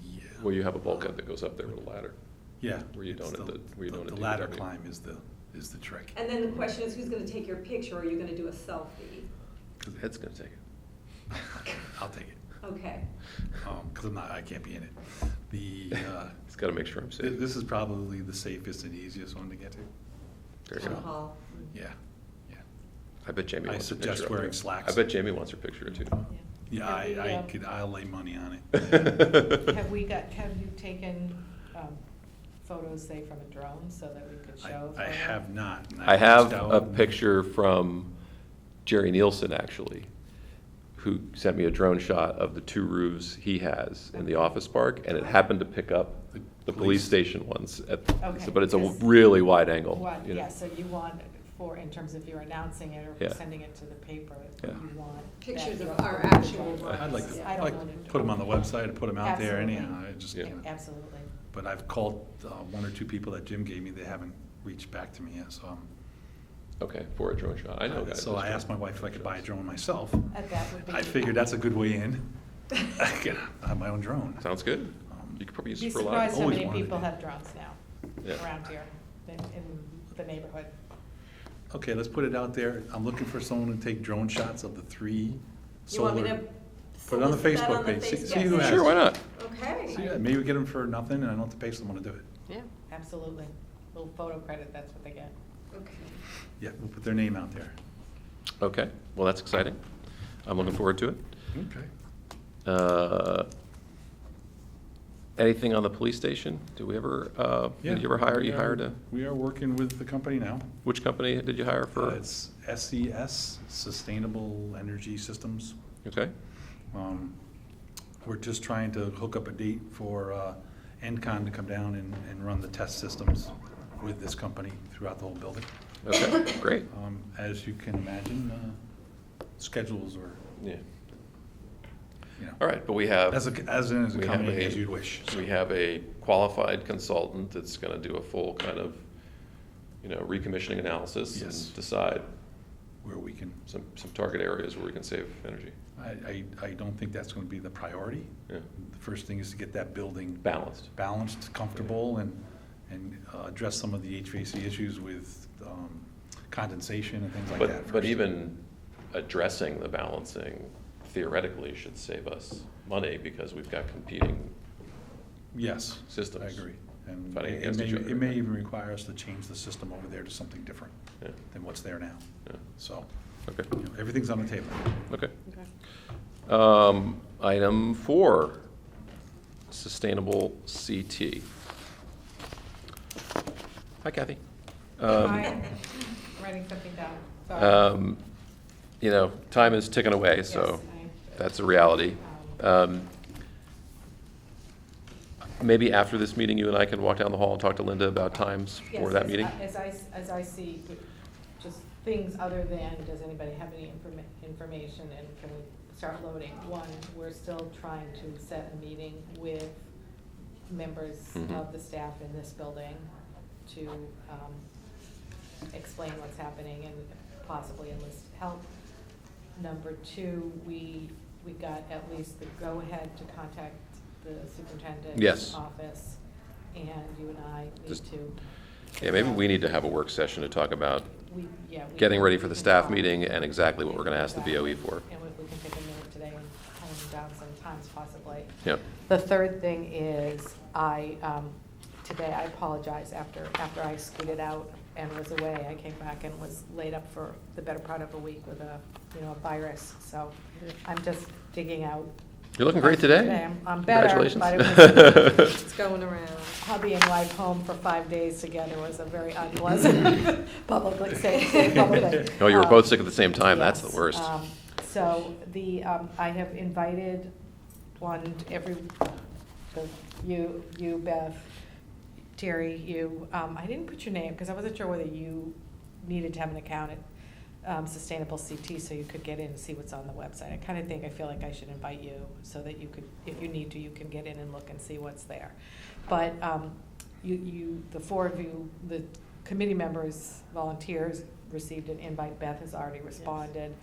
S2: Yeah.
S1: Well, you have a bulkhead that goes up there with a ladder.
S2: Yeah.
S1: Where you don't
S2: it's
S1: have to- where you don't have to
S2: The
S1: do
S2: ladder
S1: everything.
S2: climb is the trick.
S4: And then the question is, who's gonna take your picture, or are you gonna do a selfie?
S1: Ed's gonna take it.
S2: I'll take it.
S4: Okay.
S2: Because I can't be in it. The,
S1: He's gotta make sure I'm safe.
S2: this is probably the safest and easiest one to get to.
S1: There you
S4: Town
S1: go.
S4: hall.
S2: Yeah, yeah.
S1: I bet Jamie
S2: I
S1: wants a
S2: suggest
S1: picture up
S2: wearing
S1: there.
S2: slacks.
S1: I bet Jamie wants her picture too.
S2: Yeah,
S6: Have we,
S2: I'll lay money on it.
S6: Have you taken photos, say, from a drone so that we could show?
S2: I have not. and
S1: I have
S2: reached out
S1: a
S2: and-
S1: picture from Jerry Nielsen, actually, who sent me a drone shot of the two roofs he has in the office park, and it happened to pick up the police station ones.
S6: Okay,
S1: But it's a
S6: yes.
S1: really wide angle.
S6: What,
S1: you know.
S6: yeah, so you want, in terms of you're announcing it or
S1: Yeah.
S6: sending it to the paper,
S1: Yeah.
S6: you want. that
S4: Pictures of
S6: drone
S4: our
S6: with the
S4: actual
S6: drone.
S2: I'd like to,
S6: Yeah, I
S2: I'd
S6: don't
S2: like
S6: know
S2: to put them on the website, and put them out there
S6: Absolutely.
S2: anyhow. I just,
S1: Yeah.
S6: Absolutely.
S2: but I've called one or two people that Jim gave me, they haven't reached back to me yet, so.
S1: Okay, for a drone shot. I know guys.
S2: So I asked my wife if I could buy a drone myself.
S6: That would be.
S2: I figured that's a good way in. I can have my own drone.
S1: Sounds good. You could probably use
S6: Be
S1: it for a lot.
S6: surprised how
S2: always
S6: many
S2: wanted
S6: people
S2: it.
S6: have drones now
S1: Yeah.
S6: around here in the neighborhood.
S2: Okay, let's put it out there. I'm looking for someone to take drone shots of the three
S4: You want me
S2: solar.
S4: to
S2: Put it on the
S4: solicit that
S2: Facebook
S4: on the
S2: page. See
S4: Facebook
S2: who
S4: page?
S2: has.
S1: Sure, why not?
S4: Okay.
S2: See, maybe we get them for nothing, and I don't have to pay someone to do it.
S3: Yeah.
S6: Absolutely. Little photo credit, that's what they get.
S4: Okay.
S2: Yeah, we'll put their name out there.
S1: Okay, well, that's exciting. I'm looking forward to it.
S2: Okay.
S1: Anything on the police station? Did we ever, did you ever hire, you hired a,
S2: We are working with the company now.
S1: which company did you hire for?
S2: It's SES, Sustainable Energy Systems.
S1: Okay,
S2: We're just trying to hook up a date for NCON to come down and run the test systems with this company throughout the whole building.
S1: okay, great.
S2: As you can imagine, schedules are,
S1: Yeah.
S2: you know.
S1: All right, but we have.
S2: As
S1: we have
S2: accommodate
S1: a-
S2: as you'd wish.
S1: We have a qualified consultant that's gonna do a full kind of, recommissioning analysis
S2: Yes.
S1: and decide
S2: where we can,
S1: Some target areas where we can save energy.
S2: I don't think that's gonna be the priority.
S1: Yeah.
S2: The first thing is to get that building
S1: Balanced.
S2: balanced, comfortable, and address some of the HVAC issues with condensation and things like that.
S1: But
S2: first.
S1: even addressing the balancing theoretically should save us money because we've got competing
S2: Yes.
S1: systems.
S2: I agree. And
S1: Fighting
S2: it
S1: against
S2: may,
S1: each other.
S2: it may even require us to change the system over there to something different
S1: Yeah.
S2: than what's there now.
S1: Yeah.
S2: So,
S1: Okay,
S2: you know, everything's on the table.
S1: okay.
S3: Okay.
S1: Item 4, sustainable CT. Hi, Kathy.
S6: I'm writing something down, sorry.
S1: You know, time is ticking away, so
S6: Yes,
S1: that's a reality. Maybe after this meeting, you and I can walk down the hall and talk to Linda about times for
S6: Yes,
S1: that meeting?
S6: As I see, just things other than, does anybody have any information, and can we start loading? One, we're still trying to set a meeting with members
S1: Mhm.
S6: of the staff in this building to explain what's happening and possibly enlist help. Number 2, we got at least the go-ahead to contact the superintendent's
S1: Yes.
S6: office, and you and I need
S1: Just-
S6: to.
S1: Yeah, maybe we need to have a work session to talk about
S6: We
S1: getting ready for the
S6: can
S1: staff
S6: talk.
S1: meeting and exactly what we're gonna ask the BOE for.
S6: And we can take a minute today and hone down some times possibly.
S1: Yeah.
S6: The third thing is, today I apologize, after I scooted out and was away, I came back and was laid up for the better part of a week with a virus, so I'm just digging out.
S1: You're looking great today.
S6: I'm better,
S1: Congratulations.
S6: but it was,
S3: It's going around.
S6: hubby and wife home for 5 days together was a very unpleasant, publicly, say publicly.
S1: Oh, you were both sick at the same time, that's the
S6: Yes,
S1: worst.
S6: So I have invited you, Beth, Terry, you, I didn't put your name, because I wasn't sure whether you needed to have an account at Sustainable CT so you could get in and see what's on the website. I feel like I should invite you so that you could, if you need to, you can get in and look and see what's there. But the 4 of you, the committee members, volunteers, received an invite. Beth has already responded.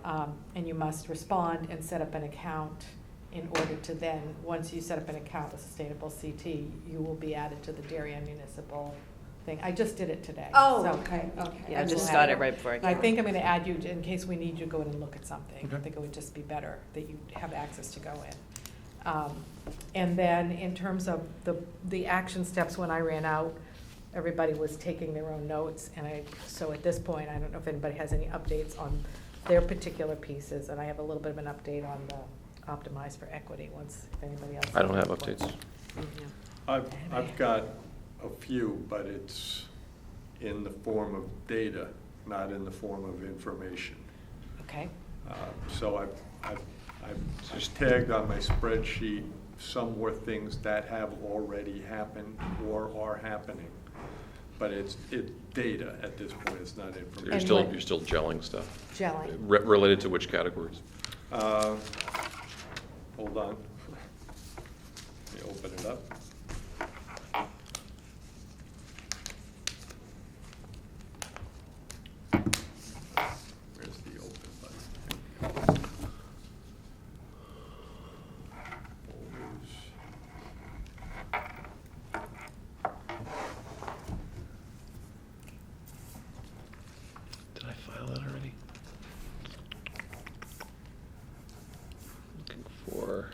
S6: And you must respond and set up an account in order to then, once you set up an account with Sustainable CT, you will be added to the Darien Municipal thing. I just did it today.
S4: Oh,
S6: so
S4: okay.
S3: Yeah, I just
S6: will
S3: started
S6: add it.
S3: right before I
S6: I
S3: came.
S6: think I'm gonna add you in case we need you to go in and look at something. I
S2: Okay.
S6: think it would just be better that you have access to go in. And then in terms of the action steps, when I ran out, everybody was taking their own notes, and so at this point, I don't know if anybody has any updates on their particular pieces, and I have a little bit of an update on the Optimize for Equity, if anybody else.
S1: I don't have
S6: has
S1: updates.
S6: points.
S5: I've got a few, but it's in the form of data, not in the form of information.
S6: Okay,
S5: So I've just tagged on my spreadsheet some more things that have already happened or are happening. But it's data at this point, it's not
S1: So
S5: information.
S6: And what-
S1: you're still gelling stuff.
S6: gelling.
S1: Related to which categories?
S5: Hold on. Let me open it up. Where's the open button? Folders.
S1: Did I file that already? Looking for,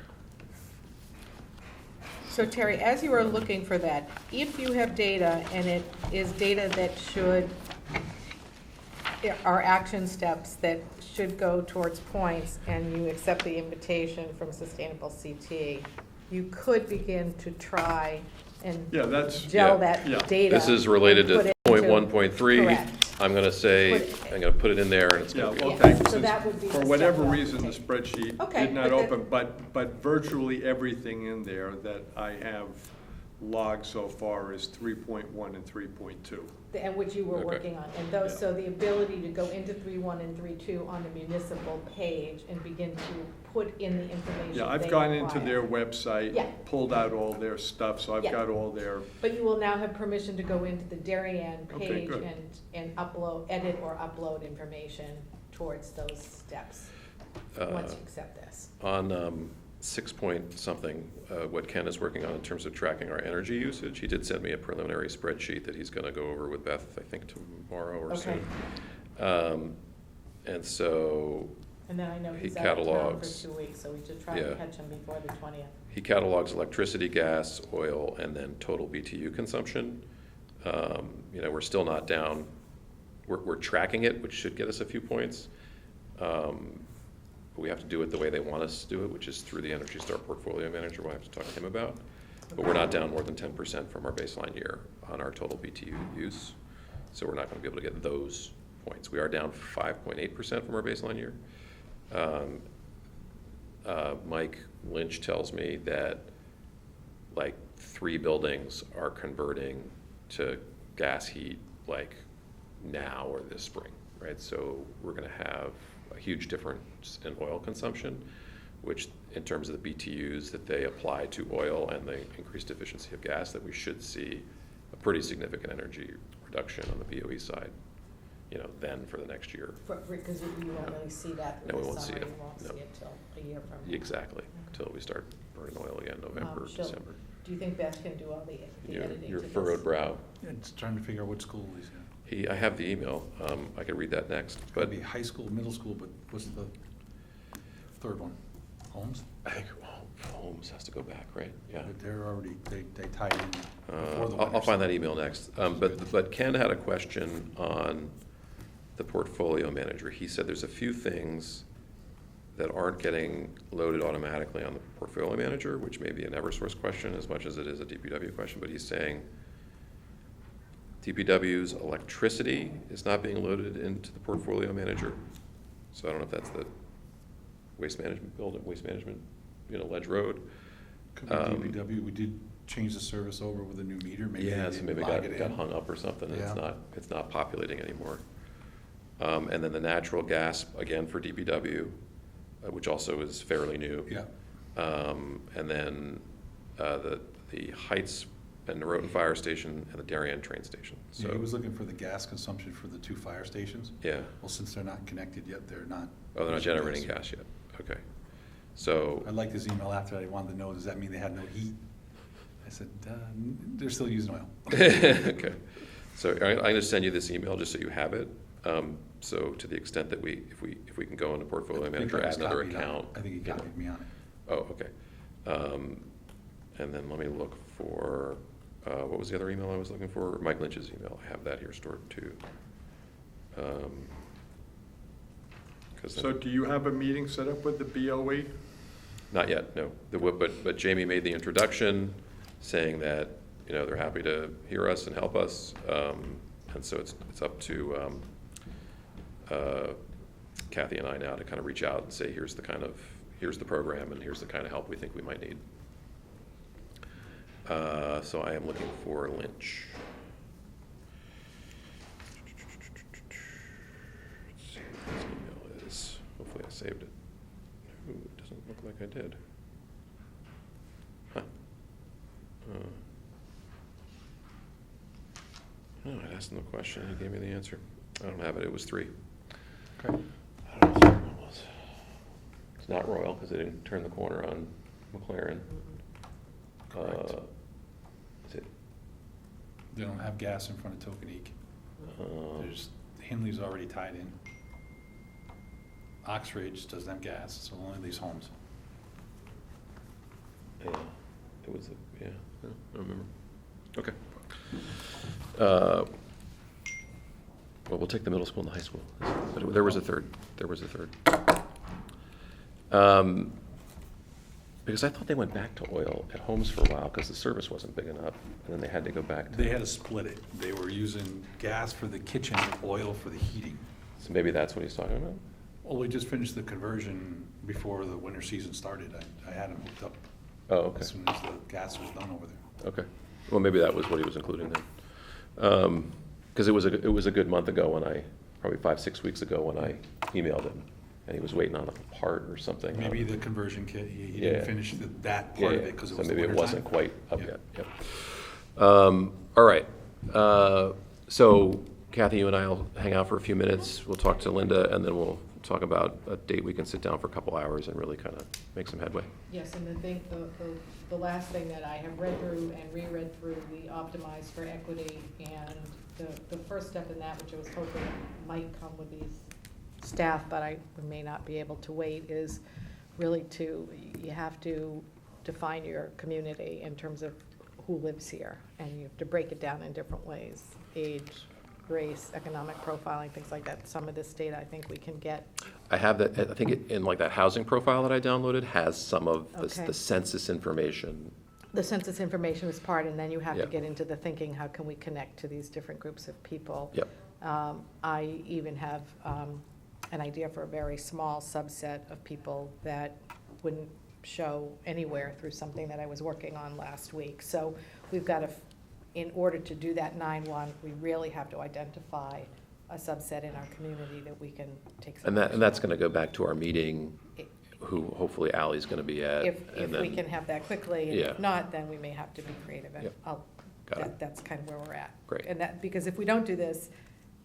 S6: So Terry, as you are looking for that, if you have data and it is data that are action steps that should go towards points, and you accept the invitation from Sustainable CT, you could begin to try and
S5: Yeah, that's,
S6: gel
S5: yeah,
S6: that
S5: yeah.
S6: data.
S1: this is related
S6: and
S1: to
S6: put it
S1: point
S6: into-
S1: 1.3.
S6: Correct.
S1: I'm gonna say,
S6: Put it-
S1: I'm gonna put it in there and it's
S5: Yeah,
S1: gonna be.
S5: okay,
S6: so
S5: since
S6: that would be
S5: for
S6: the
S5: whatever
S6: step one.
S5: reason, the spreadsheet
S6: Okay,
S5: did not
S6: but that-
S5: open, but virtually everything in there that I have logged so far is 3.1 and 3.2.
S6: And which you were
S1: Okay.
S6: working on, and those,
S5: Yeah.
S6: so the ability to go into 3.1 and 3.2 on the municipal page and begin to put in the information
S5: Yeah, I've
S6: they
S5: gone into
S6: require.
S5: their website,
S6: Yeah.
S5: pulled out all their stuff, so I've
S6: Yeah.
S5: got all their,
S6: But you will now have permission to go into the Darien
S5: Okay,
S6: page
S5: good.
S6: and upload, edit or upload information towards those steps, once you accept this.
S1: On 6 point something, what Ken is working on in terms of tracking our energy usage, he did send me a preliminary spreadsheet that he's gonna go over with Beth, I think tomorrow or
S6: Okay.
S1: soon. And so
S6: And then I know
S1: He
S6: he's out of town for
S1: catalogs-
S6: 2 weeks, so we should try
S1: Yeah.
S6: to catch him before the 20th.
S1: he catalogs electricity, gas, oil, and then total BTU consumption. You know, we're still not down, we're tracking it, which should get us a few points. But we have to do it the way they want us to do it, which is through the Energy Star portfolio manager, we'll have to talk to him about. But we're not down more than 10% from our baseline year on our total BTU use. So we're not gonna be able to get those points. We are down 5.8% from our baseline year. Mike Lynch tells me that like 3 buildings are converting to gas heat like now or this spring, right? So we're gonna have a huge difference in oil consumption, which in terms of the BTUs that they apply to oil and the increased efficiency of gas, that we should see a pretty significant energy reduction on the BOE side, you know, then for the next year.
S6: Because you won't really see that
S1: No,
S6: in
S1: we
S6: the
S1: won't see
S6: summer,
S1: it.
S6: you won't
S1: No.
S6: see it till a year from now.
S1: Exactly, until we start burning oil again, November,
S6: she'll-
S1: December.
S6: Do you think Beth can do all the editing
S1: Your
S6: to this?
S1: furrowed brow.
S2: It's trying to figure out what school he's in.
S1: I have the email, I could read that next,
S2: Could
S1: but
S2: be high school, middle school, but what's the third one? Holmes?
S1: I think Holmes has to go back, right? Yeah.
S2: But they're already, they tied in before the
S1: I'll
S2: winter.
S1: find that email next. But Ken had a question on the portfolio manager. He said there's a few things that aren't getting loaded automatically on the portfolio manager, which may be an Eversource question as much as it is a DPW question, but he's saying DPW's electricity is not being loaded into the portfolio manager. So I don't know if that's the waste management building, Ledge Road.
S2: Could be DPW, we did change the service over with a new meter, maybe they
S1: Yeah, so
S2: didn't
S1: maybe
S2: log it
S1: got
S2: in.
S1: hung up or something, and
S2: Yeah.
S1: it's not populating anymore. And then the natural gas, again, for DPW, which also is fairly new.
S2: Yeah,
S1: And then the Heights and Norotan Fire Station and the Darien Train Station.
S2: yeah, he
S1: So,
S2: was looking for the gas consumption for the 2 fire stations.
S1: yeah,
S2: Well, since they're not connected yet, they're not.
S1: oh, they're not
S2: using
S1: generating gas yet, okay. So,
S2: I liked his email after, I wanted to know, does that mean they had no heat? I said, they're still using oil.
S1: okay. So I'm gonna send you this email just so you have it. So to the extent that if we can go into portfolio
S2: I think
S1: manager,
S2: I
S1: add
S2: was
S1: another
S2: copied on it.
S1: account.
S2: I think he
S1: you know.
S2: copied me on it.
S1: Oh, okay. And then let me look for, what was the other email I was looking for? Mike Lynch's email. I have that here stored too. 'Cause
S5: so do you have a meeting set up with the BOE?
S1: not yet, no. But Jamie made the introduction saying that, you know, they're happy to hear us and help us. And so it's up to Kathy and I now to kind of reach out and say, here's the program and here's the kind of help we think we might need. So I am looking for Lynch. Let's see what his email is. Hopefully I saved it. Ooh, it doesn't look like I did. Huh. No, I asked him the question, he gave me the answer. I don't have it, it was 3.
S2: Okay.
S1: I don't know what the other one was. It's not Royal, because they didn't turn the corner on McLaren.
S2: Correct.
S1: Is it?
S2: They don't have gas in front of Tokenique. There's, Hinley's already tied in. Oxridge doesn't have gas, so only leaves Holmes.
S1: Yeah, it was, yeah, I don't remember. Okay. Well, we'll take the middle school and the high school. But there was a third. Because I thought they went back to oil at Holmes for a while because the service wasn't big enough, and then they had to go back to.
S2: They had to split it. They were using gas for the kitchen and oil for the heating.
S1: So maybe that's what he's talking about?
S2: Well, we just finished the conversion before the winter season started. I had them hooked up
S1: Oh, okay.
S2: as soon as the gas was done over there.
S1: Okay. Well, maybe that was what he was including then. Because it was a good month ago when probably 5-6 weeks ago when I emailed him, and he was waiting on a part or something.
S2: Maybe the conversion kit, he
S1: Yeah.
S2: didn't finish that part of
S1: Yeah,
S2: it because it
S1: so
S2: was the
S1: maybe it
S2: winter
S1: wasn't
S2: time.
S1: quite up
S2: Yeah.
S1: yet, yep. All right, so Kathy, you and I will hang out for a few minutes, we'll talk to Linda, and then we'll talk about a date we can sit down for a couple hours and really kind of make some headway.
S6: Yes, and the last thing that I have read through and reread through the Optimize for Equity, and the first step in that, which I was hoping might come with these staff, but I may not be able to wait, is really you have to define your community in terms of who lives here, and you have to break it down in different ways: age, race, economic profiling, things like that. Some of this data I think we can get.
S1: I have that, I think in like that housing profile that I downloaded has some of
S6: Okay.
S1: the census information.
S6: The census information is part, and then you have to
S1: Yeah.
S6: get into the thinking, how can we connect to these different groups of people?
S1: Yep.
S6: I even have an idea for a very small subset of people that wouldn't show anywhere through something that I was working on last week. So we've got to, in order to do that 9-1, we really have to identify a subset in our community that we can take some.
S1: And that's going to go back to our meeting, who hopefully Ally's going to be at.
S6: If
S1: and
S6: we
S1: then-
S6: can have that quickly, and
S1: Yeah.
S6: if not, then we may have to be creative, and
S1: Yep. Got it.
S6: that's kind of where we're at.
S1: Great.
S6: And that, because if we don't do this,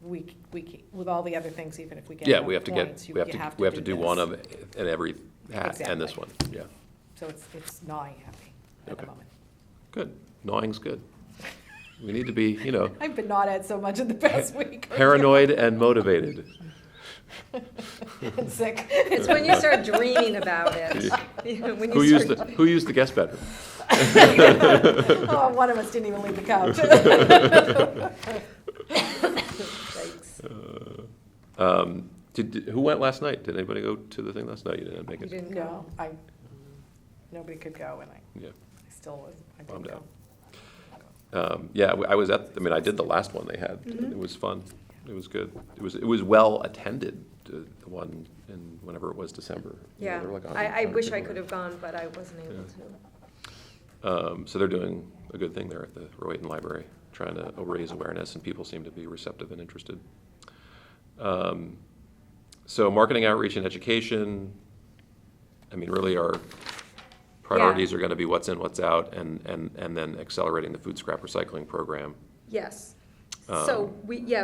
S6: with all the other things, even if we get
S1: Yeah,
S6: enough
S1: we have to
S6: points,
S1: we have to do
S6: this.
S1: one of in every hat, and this
S6: Exactly.
S1: one, yeah.
S6: So it's gnawing at me at the
S1: Okay.
S6: moment.
S1: Good, gnawing's good. We need to be,
S6: I've been gnawed at so much in the past week.
S1: paranoid and motivated.
S6: And sick.
S4: It's when you start dreaming about it. You know, when
S1: Who
S4: you
S1: used
S4: start-
S1: who used the guest bedroom?
S6: Oh, one of us didn't even leave the couch.
S4: Yikes.
S1: Who went last night? Did anybody go to the thing last night? You didn't make
S4: You
S1: it?
S4: didn't
S6: No,
S4: go?
S6: nobody could go, and
S1: Yeah.
S6: I still was, I didn't
S1: Bummed
S6: go.
S1: out. Yeah, I was I did the last one they had.
S4: Mhm.
S1: It was fun. It was good. It was well attended, the one in whenever it was December.
S4: Yeah,
S1: There were like
S4: I
S1: 100
S4: wish
S1: people
S4: I
S1: there.
S4: could have gone, but I wasn't able
S1: Yeah.
S4: to.
S1: So they're doing a good thing there at the Rowayton Library, trying to raise awareness, and people seem to be receptive and interested. So marketing, outreach, and education, really our priorities are gonna be what's in, what's out, and then accelerating the food scrap recycling program.
S4: Yes. So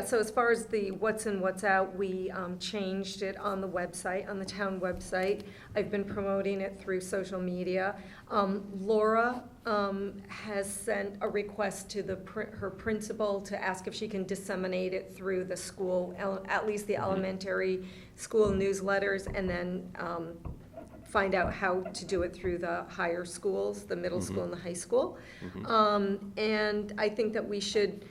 S4: so as far as the what's in, what's out, we changed it on the website, on the town website. I've been promoting it through social media. Laura has sent a request to her principal to ask if she can disseminate it through the school, at least the elementary school newsletters, and then find out how to do it through the higher schools, the middle school and the high school. And I think that we should,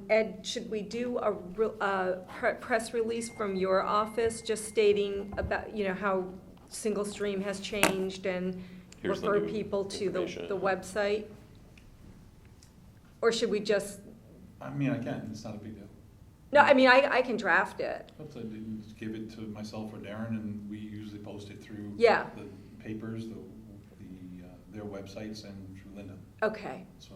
S4: Ed, should we do a press release from your office just stating about, how Single Stream has changed and
S1: Here's the
S4: refer
S1: new
S4: people to
S1: information.
S4: the website? Or should we just,
S2: Again, it's not a big deal.
S4: no, I can draft it.
S2: But just give it to myself or Darren, and we usually post it through
S4: Yeah.
S2: the papers, their websites, and through Linda.
S4: Okay,
S2: So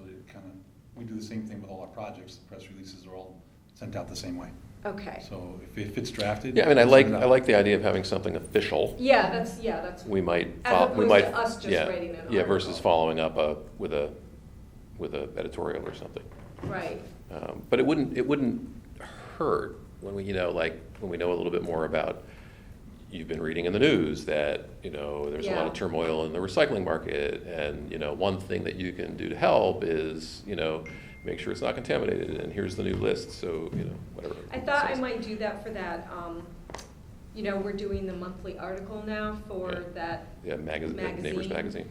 S2: we do the same thing with all our projects. The press releases are all sent out the same way.
S4: okay.
S2: So if it's drafted.
S1: Yeah, I
S2: send it out.
S1: like the idea of having something official.
S4: Yeah, that's.
S1: We might,
S4: As
S1: we
S4: opposed
S1: might,
S4: to us just
S1: yeah,
S4: writing an
S1: yeah, versus
S4: article.
S1: following up with a editorial or something.
S4: Right,
S1: But it wouldn't hurt when we, when we know a little bit more about, you've been reading in the news that, there's a lot
S4: Yeah.
S1: of turmoil in the recycling market, and, one thing that you can do to help is, make sure it's not contaminated, and here's the new list, so, whatever.
S4: I thought I
S1: So-
S4: might do that for that, we're doing the monthly article now for
S1: Yeah.
S4: that
S1: Yeah, Neighbors Magazine.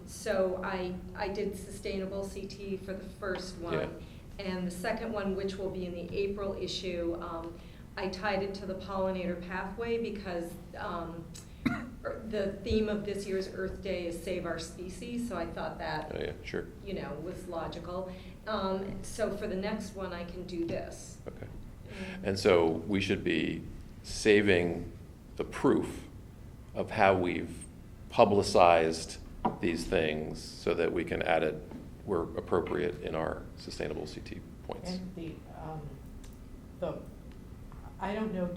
S4: So I did Sustainable CT for the first one.
S1: Yeah.
S4: And the second one, which will be in the April issue, I tied it to the pollinator pathway because the theme of this year's Earth Day is Save Our Species, so I thought that,
S1: Oh, yeah, sure,
S4: was logical. So for the next one, I can do this.
S1: okay. And so we should be saving the proof of how we've publicized these things so that we can add it were appropriate in our sustainable CT points.
S6: And I don't know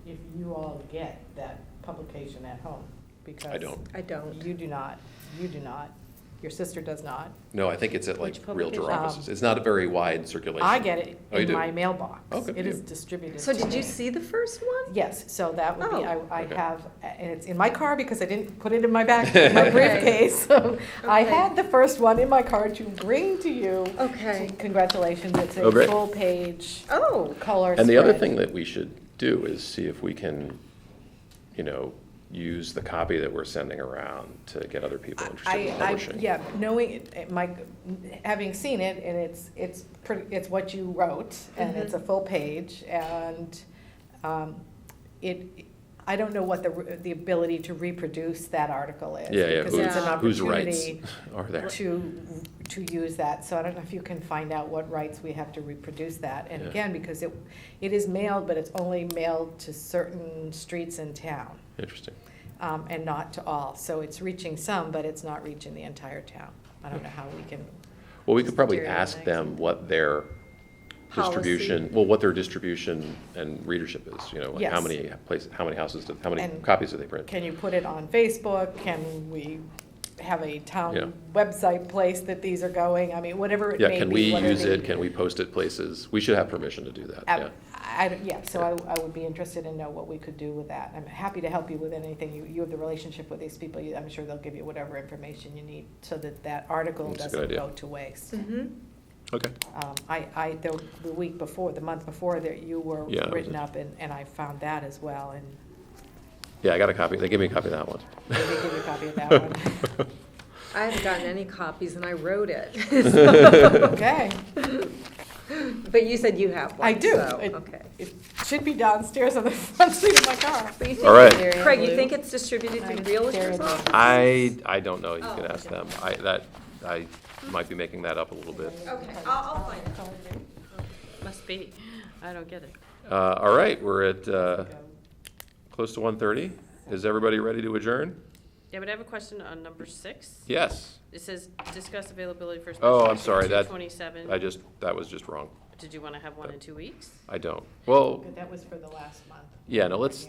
S6: if you all get that publication at home, because.
S1: I don't.
S4: I don't.
S6: You do not, your sister does not.
S1: No, I think it's at like
S4: Which
S1: Realtor
S4: publication?
S1: offices. It's not a very wide circulation.
S6: I get it
S1: Oh, you
S6: in
S1: do?
S6: my mailbox.
S1: Oh, good for
S6: It is
S1: you.
S6: distributed
S4: So
S6: to
S4: did you
S6: me.
S4: see the first one?
S6: Yes, so that would be,
S4: Oh,
S6: I
S1: okay.
S6: have, and it's in my car because I didn't put it in my my briefcase. So I
S4: Okay.
S6: had the first one in my car to bring to you.
S4: Okay.
S6: Congratulations, it's
S1: Oh,
S6: a
S1: great.
S6: full page
S4: Oh,
S6: color
S1: And the other
S6: spread.
S1: thing that we should do is see if we can, use the copy that we're sending around to get other people interested in publishing.
S6: Yeah, knowing, having seen it, and it's it's what you wrote, and it's a full page, and I don't know what the ability to reproduce that article is.
S1: Yeah,
S6: Because it's an
S1: whose rights
S6: opportunity
S1: are there?
S6: to use that, so I don't know if you can find out what rights we have to reproduce that. And
S1: Yeah.
S6: again, because it is mailed, but it's only mailed to certain streets in town,
S1: Interesting.
S6: and not to all. So it's reaching some, but it's not reaching the entire town. I don't know how we can,
S1: Well, we could probably
S6: Material
S1: ask
S6: next.
S1: them what their distribution,
S4: Policy.
S1: well, what their distribution and readership is, like how
S6: Yes.
S1: many how many houses, how many
S6: And
S1: copies do they print?
S6: can you put it on Facebook? Can we have a
S1: Yeah.
S6: town website place that these are going? I mean, whatever it may be.
S1: Yeah, can we
S6: what are
S1: use
S6: the-
S1: it? Can we post it places? We should have permission to do that, yeah.
S6: So I would be interested in know what we could do with that. I'm happy to help you with anything. You have the relationship with these people. I'm sure they'll give you whatever information you need so that that article
S1: That's a good
S6: doesn't
S1: idea.
S6: go to waste.
S4: mm-hmm.
S1: Okay.
S6: The week before, the month before, that you were
S1: Yeah, it
S6: written
S1: was-
S6: up, and I found that as well, and
S1: Yeah, I got a copy. They gave me a copy of that one.
S6: maybe give you a copy of that one.
S4: I haven't gotten any copies and I wrote it.
S6: Okay,
S4: But you said you have one.
S6: I do.
S4: so,
S6: It-
S4: Okay.
S6: It should be downstairs on the front seat of my car.
S4: But you think-
S1: All right.
S4: Craig, you think it's distributed
S6: I-
S4: to realtors'
S6: there it is.
S4: offices?
S1: I don't know. You can
S4: Oh,
S1: ask
S4: okay.
S1: them. I might be making that up a little bit.
S4: Okay, I'll find it.
S3: Must be. I don't get it.
S1: All right, we're at close to 1:30. Is everybody ready to adjourn?
S3: Yeah, but I have a question on number 6.
S1: Yes.
S3: It says discuss availability for
S1: Oh,
S3: special
S1: I'm
S3: meeting
S1: sorry, that-
S3: 2/27.
S1: That was just wrong.
S3: Did you want to have one in 2 weeks?
S1: I don't. Well,
S6: That was for the last month.
S1: yeah, no, let's,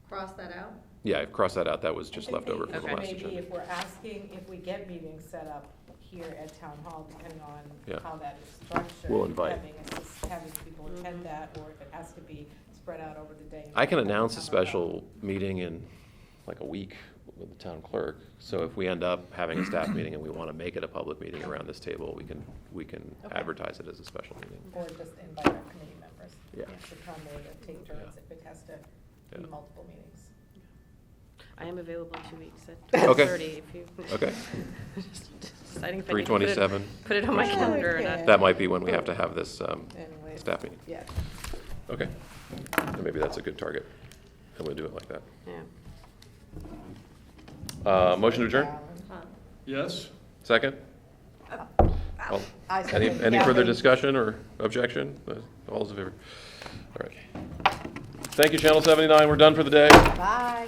S4: Cross that out?
S1: yeah, cross that out. That was just left over from the
S3: Okay.
S1: last
S6: Maybe
S1: agenda.
S6: if we're asking, if we get meetings set up here at Town Hall, depending
S1: Yeah.
S6: on how that is structured.
S1: We'll invite.
S6: Having people attend that, or if it has to be spread out over the day.
S1: I can announce a special meeting in like a week with the town clerk. So if we end up having a staff meeting and we want to make it a public meeting around this table, we can
S6: Okay.
S1: advertise it as a special meeting.
S6: Or just invite our committee members.
S1: Yeah.
S6: To come or to take turns if it has to be
S1: Yeah.
S6: multiple meetings.
S3: I am available in 2 weeks at
S1: Okay.
S3: 12:30 if you.
S1: Okay.
S3: Just deciding if I need to put it-
S1: 3:27.
S3: Put it on my
S1: Question.
S3: calendar or not.
S6: Okay.
S1: That might be when we have to have this
S6: Anyway.
S1: staff meeting.
S6: Yeah.
S1: Okay. And maybe that's a good target. And we'll do it like that.
S3: Yeah.
S1: Motion to adjourn?
S2: Yes?
S1: Second? All-
S6: I
S1: Any
S6: second.
S1: further
S6: Yeah.
S1: discussion or objection? All those in favor? All right. Thank you, Channel 79. We're done for the day.
S6: Bye.